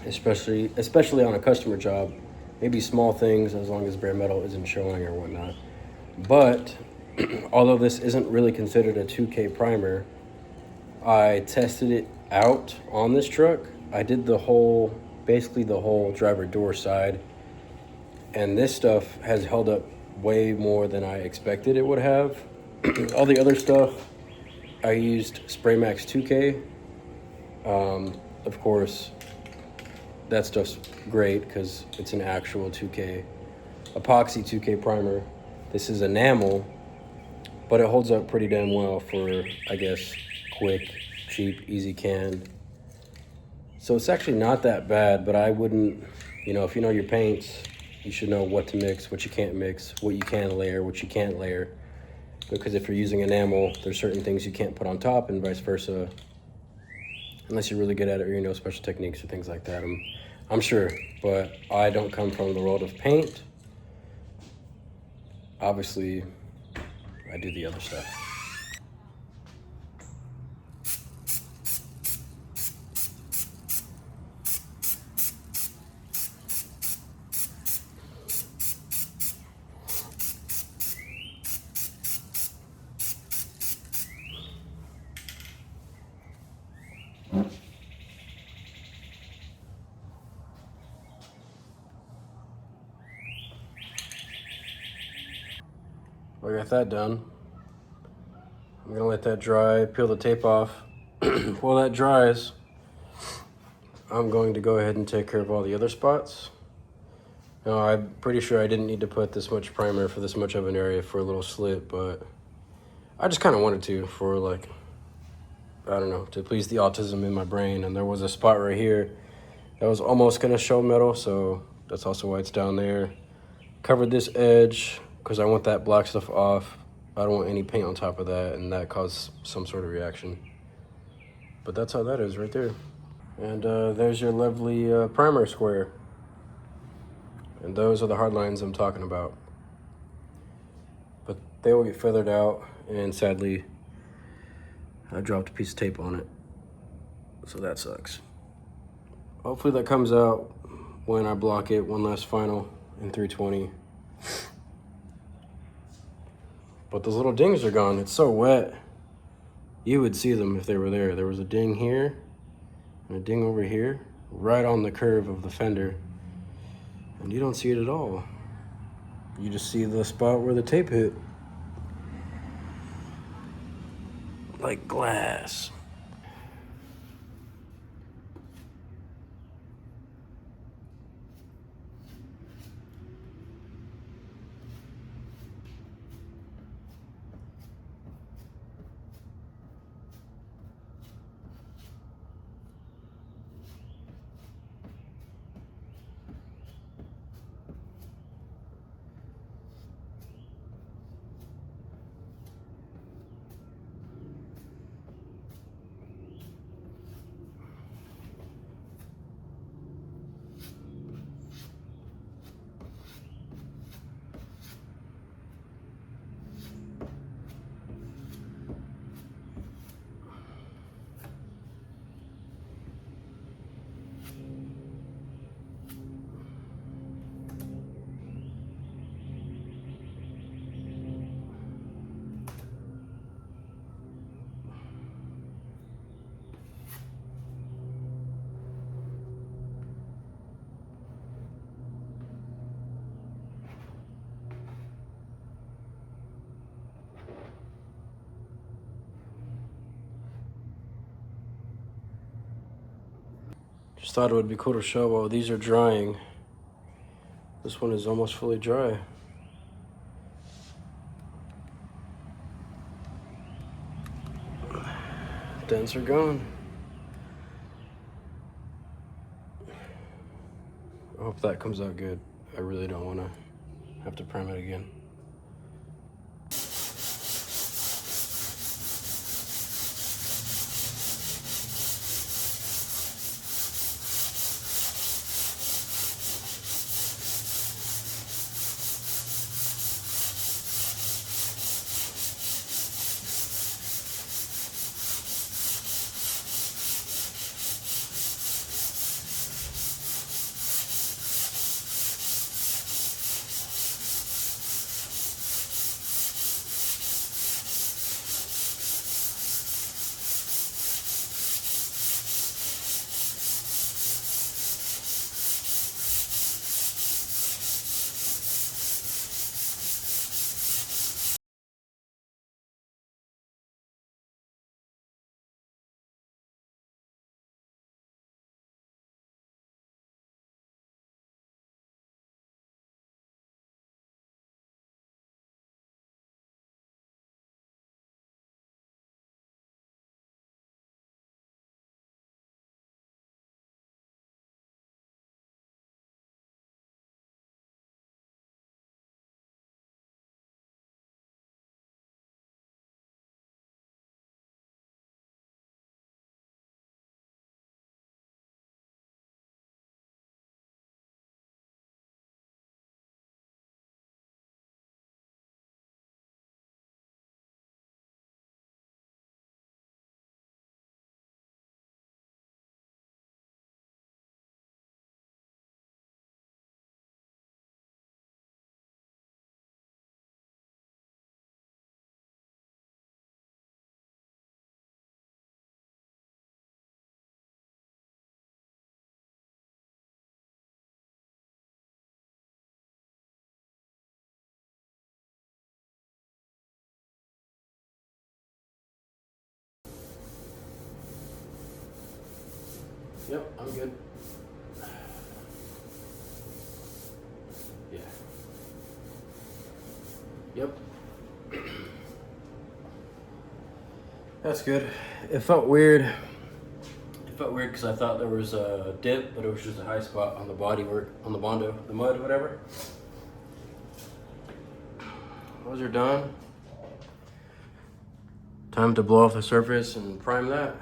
especially on a customer job. Maybe small things as long as bare metal isn't showing or whatnot. But although this isn't really considered a 2K primer, I tested it out on this truck. I did basically the whole driver door side, and this stuff has held up way more than I expected it would have. All the other stuff, I used Spray Max 2K. Of course, that stuff's great because it's an actual 2K epoxy 2K primer. This is enamel, but it holds up pretty damn well for, I guess, quick, cheap, easy can. So it's actually not that bad, but I wouldn't, if you know your paints, you should know what to mix, what you can't mix, what you can layer, what you can't layer. Because if you're using enamel, there's certain things you can't put on top and vice versa. Unless you're really good at it or you know special techniques or things like that. I'm sure, but I don't come from the world of paint. Obviously, I do the other stuff. I got that done. I'm gonna let that dry, peel the tape off. While that dries, I'm going to go ahead and take care of all the other spots. Now, I'm pretty sure I didn't need to put this much primer for this much of an area for a little slit, but I just kind of wanted to for I don't know, to please the autism in my brain. And there was a spot right here that was almost gonna show metal, so that's also why it's down there. Covered this edge because I want that black stuff off. I don't want any paint on top of that, and that caused some sort of reaction. But that's how that is right there. And there's your lovely primer square. And those are the hard lines I'm talking about. But they will get feathered out, and sadly, I dropped a piece of tape on it. So that sucks. Hopefully that comes out when I block it one last final in 320. But those little dings are gone. It's so wet. You would see them if they were there. There was a ding here and a ding over here, right on the curve of the fender. And you don't see it at all. You just see the spot where the tape hit. Like glass. Just thought it would be cool to show while these are drying. This one is almost fully dry. Dents are gone. I hope that comes out good. I really don't want to have to prime it again. Yep, I'm good. Yeah. Yep. That's good. It felt weird. It felt weird because I thought there was a dip, but it was just a high spot on the bodywork, on the Bondo, the mud, whatever. Those are done. Time to blow off the surface and prime that.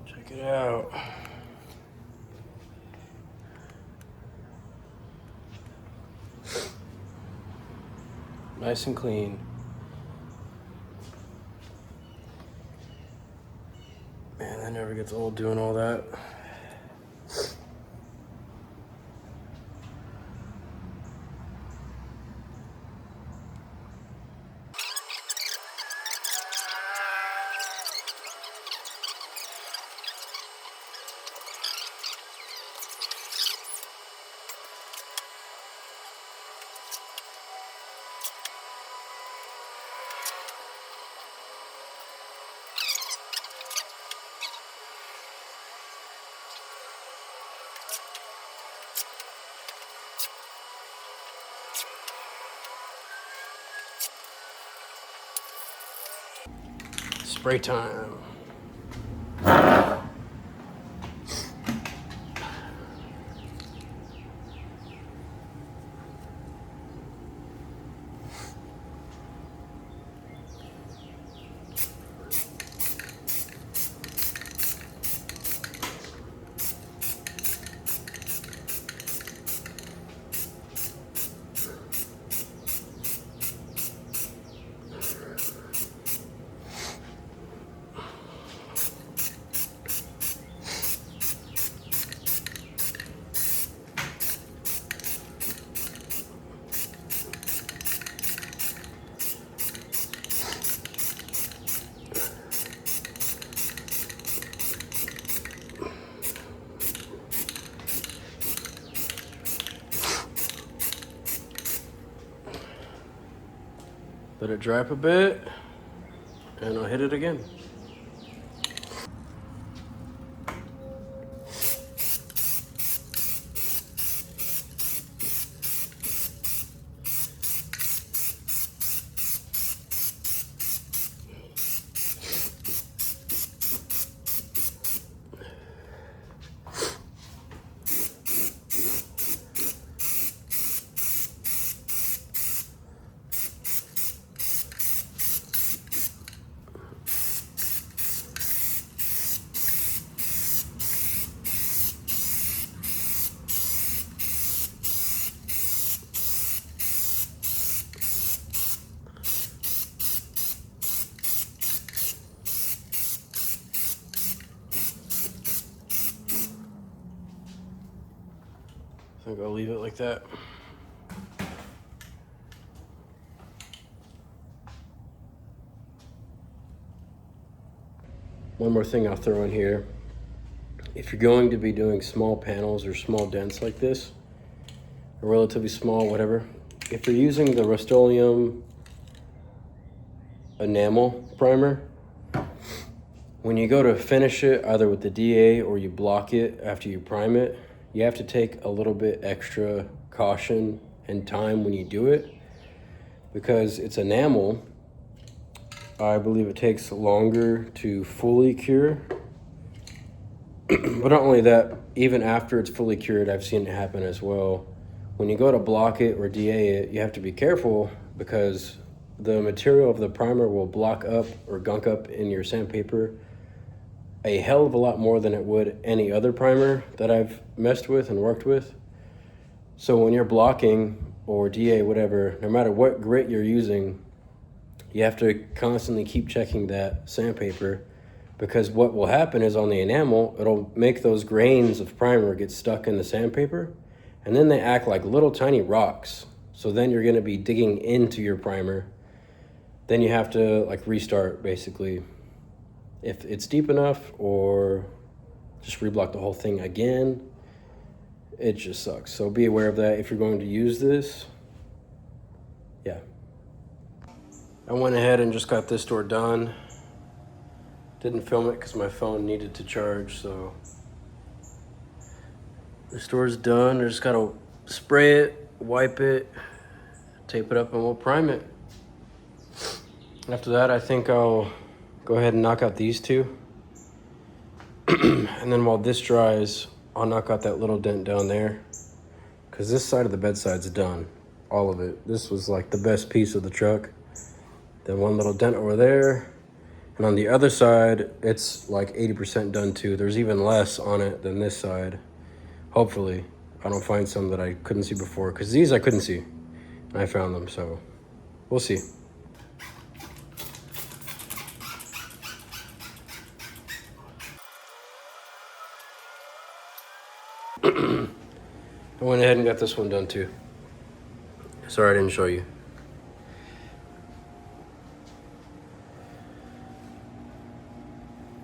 Check it out. Nice and clean. And that never gets old doing all that. Spray time. Let it dry up a bit, and I'll hit it again. I think I'll leave it like that. One more thing I'll throw in here. If you're going to be doing small panels or small dents like this, or relatively small, whatever, if you're using the Rust-Oleum enamel primer, when you go to finish it, either with the DA or you block it after you prime it, you have to take a little bit extra caution and time when you do it, because it's enamel. I believe it takes longer to fully cure. But not only that, even after it's fully cured, I've seen it happen as well. When you go to block it or DA it, you have to be careful, because the material of the primer will block up or gunk up in your sandpaper a hell of a lot more than it would any other primer that I've messed with and worked with. So when you're blocking or DA, whatever, no matter what grit you're using, you have to constantly keep checking that sandpaper, because what will happen is on the enamel, it'll make those grains of primer get stuck in the sandpaper, and then they act like little tiny rocks. So then you're gonna be digging into your primer. Then you have to like restart basically, if it's deep enough, or just reblock the whole thing again. It just sucks. So be aware of that if you're going to use this. Yeah. I went ahead and just got this door done. Didn't film it because my phone needed to charge, so this door's done. I just gotta spray it, wipe it, tape it up, and we'll prime it. After that, I think I'll go ahead and knock out these two. And then while this dries, I'll knock out that little dent down there, because this side of the bedside's done, all of it. This was like the best piece of the truck. Then one little dent over there. And on the other side, it's like 80% done too. There's even less on it than this side. Hopefully, I don't find some that I couldn't see before, because these I couldn't see, and I found them, so we'll see. I went ahead and got this one done too. Sorry I didn't show you.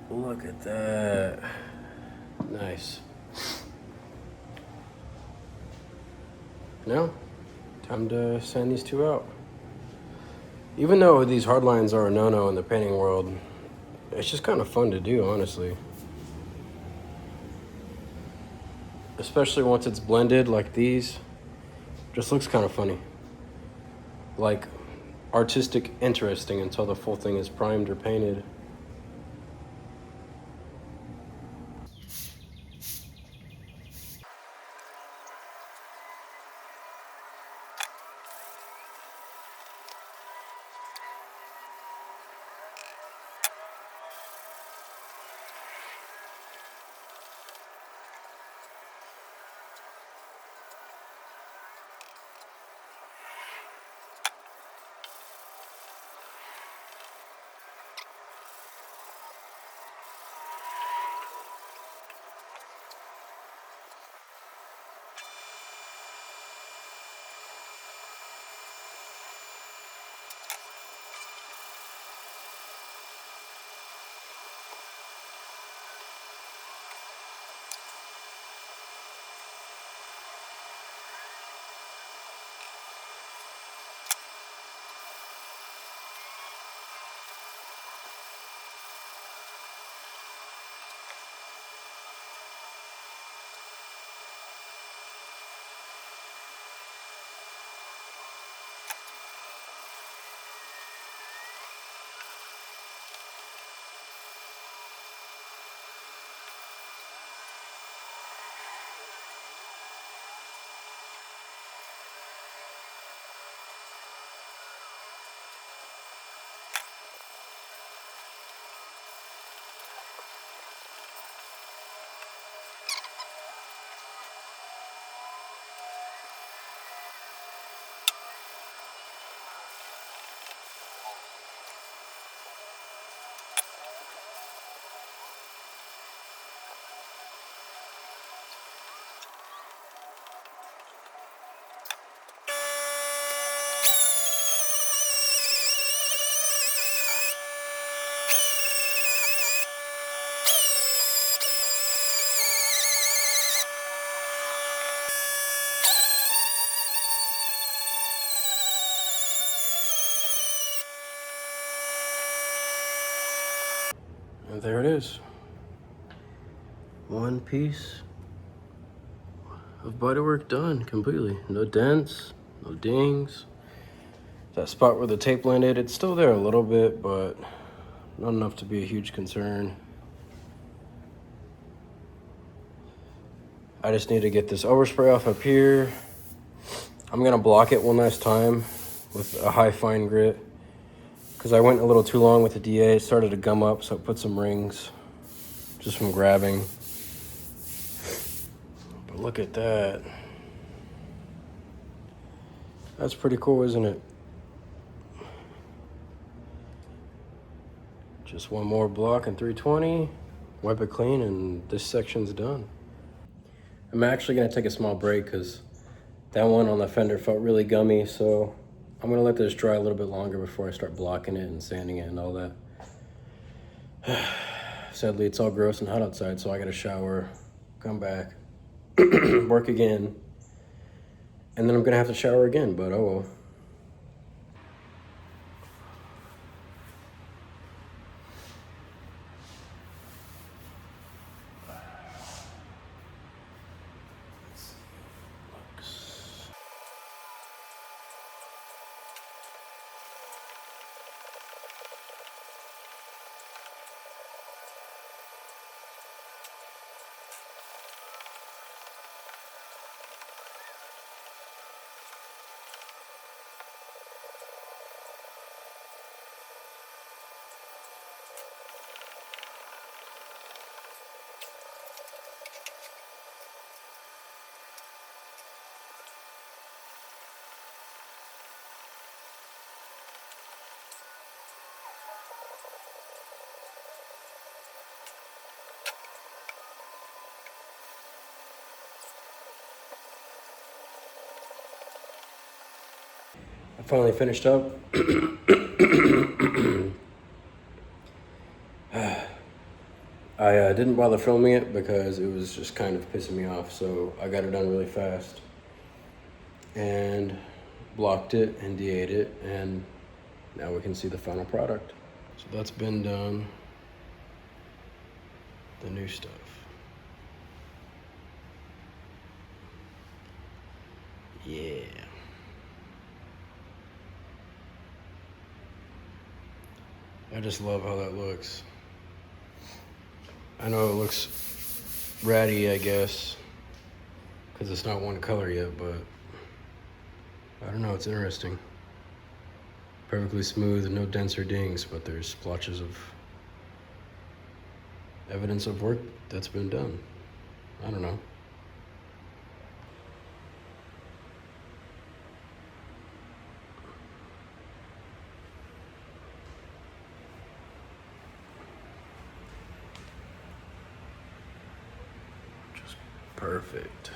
Look at that. Nice. Now, time to sand these two out. Even though these hard lines are a no-no in the painting world, it's just kind of fun to do, honestly. Especially once it's blended like these. Just looks kind of funny. Like artistic interesting until the full thing is primed or painted. And there it is. One piece of bodywork done completely. No dents, no dings. That spot where the tape landed, it's still there a little bit, but not enough to be a huge concern. I just need to get this overspray off up here. I'm gonna block it one last time with a high fine grit because I went a little too long with the DA. It started to gum up, so I put some rings just from grabbing. But look at that. That's pretty cool, isn't it? Just one more block and 320, wipe it clean, and this section's done. I'm actually gonna take a small break because that one on the fender felt really gummy, so I'm gonna let this dry a little bit longer before I start blocking it and sanding it and all that. Sadly, it's all gross and hot outside, so I gotta shower, come back, work again, and then I'm gonna have to shower again, but oh well. I finally finished up. I didn't bother filming it because it was just kind of pissing me off, so I got it done really fast and blocked it and de-ate it, and now we can see the final product. So that's been done. The new stuff. Yeah. I just love how that looks. I know it looks ratty, I guess, because it's not one color yet, but I don't know, it's interesting. Perfectly smooth, no dents or dings, but there's splotches of evidence of work that's been done. I don't know. Just perfect.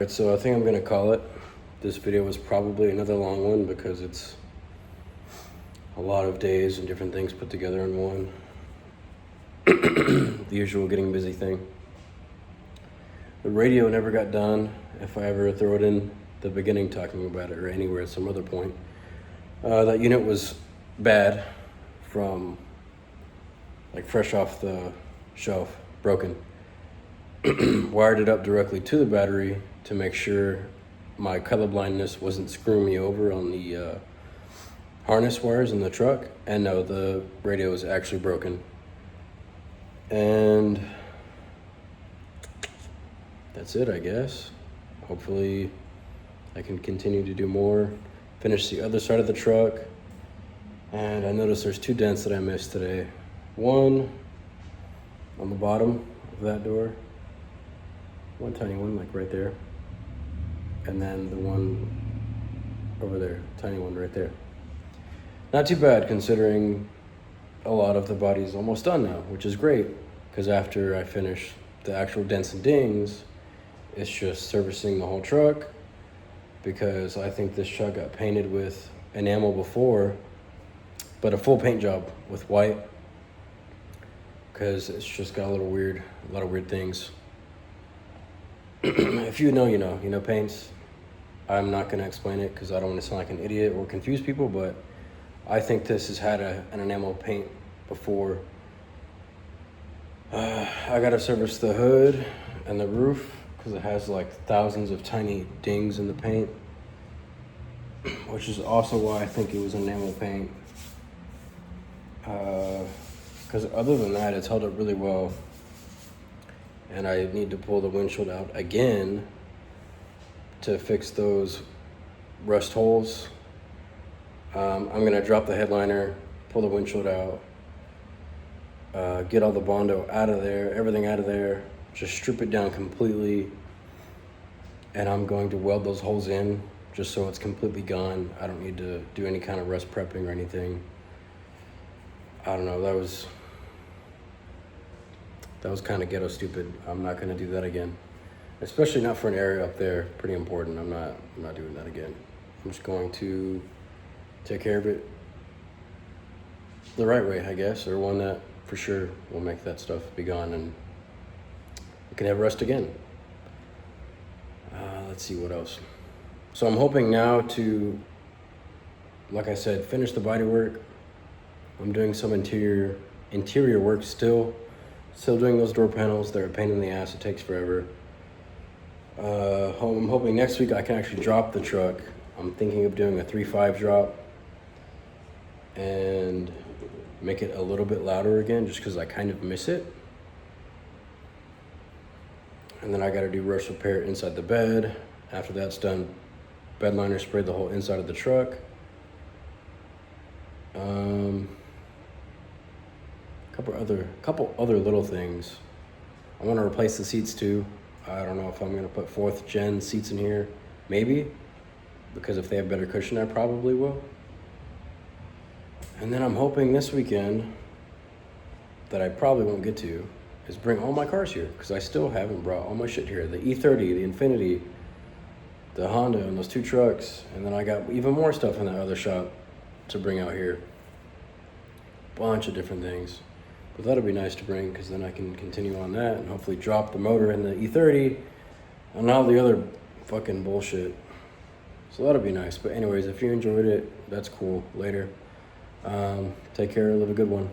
So I think I'm gonna call it. This video was probably another long one because it's a lot of days and different things put together in one. The usual getting busy thing. The radio never got done. If I ever throw it in the beginning talking about it or anywhere at some other point. That unit was bad from like fresh off the shelf, broken. Wired it up directly to the battery to make sure my colorblindness wasn't screwing me over on the harness wires in the truck. And no, the radio is actually broken. And that's it, I guess. Hopefully I can continue to do more, finish the other side of the truck. And I noticed there's 2 dents that I missed today. One on the bottom of that door, one tiny one like right there, and then the one over there, tiny one right there. Not too bad considering a lot of the body's almost done now, which is great, because after I finish the actual dents and dings, it's just servicing the whole truck, because I think this truck got painted with enamel before, but a full paint job with white, because it's just got a lot of weird things. If you know, you know. You know paints. I'm not going to explain it because I don't want to sound like an idiot or confuse people, but I think this has had an enamel paint before. I got to service the hood and the roof because it has like thousands of tiny dings in the paint, which is also why I think it was enamel paint. Because other than that, it's held up really well. And I need to pull the windshield out again to fix those rust holes. I'm gonna drop the headliner, pull the windshield out, get all the Bondo out of there, everything out of there, just strip it down completely. And I'm going to weld those holes in just so it's completely gone. I don't need to do any kind of rust prepping or anything. I don't know, that was kind of ghetto stupid. I'm not gonna do that again. Especially not for an area up there, pretty important. I'm not doing that again. I'm just going to take care of it the right way, I guess, or one that for sure will make that stuff be gone and it can have rust again. Let's see what else. So I'm hoping now to, like I said, finish the body work. I'm doing some interior work still doing those door panels. They're a pain in the ass, it takes forever. I'm hoping next week I can actually drop the truck. I'm thinking of doing a 3.5 drop and make it a little bit louder again just because I kind of miss it. And then I gotta do rust repair inside the bed. After that's done, bed liner spray the whole inside of the truck. couple other little things. I want to replace the seats too. I don't know if I'm gonna put 4th gen seats in here, maybe, because if they have better cushion, I probably will. And then I'm hoping this weekend, that I probably won't get to, is bring all my cars here, because I still haven't brought all my shit here. The E30, the Infiniti, the Honda, and those 2 trucks. And then I got even more stuff in that other shop to bring out here. Bunch of different things. But that'll be nice to bring, because then I can continue on that and hopefully drop the motor in the E30 and all the other fucking bullshit. So that'll be nice. But anyways, if you enjoyed it, that's cool. Later. Take care. Live a good one.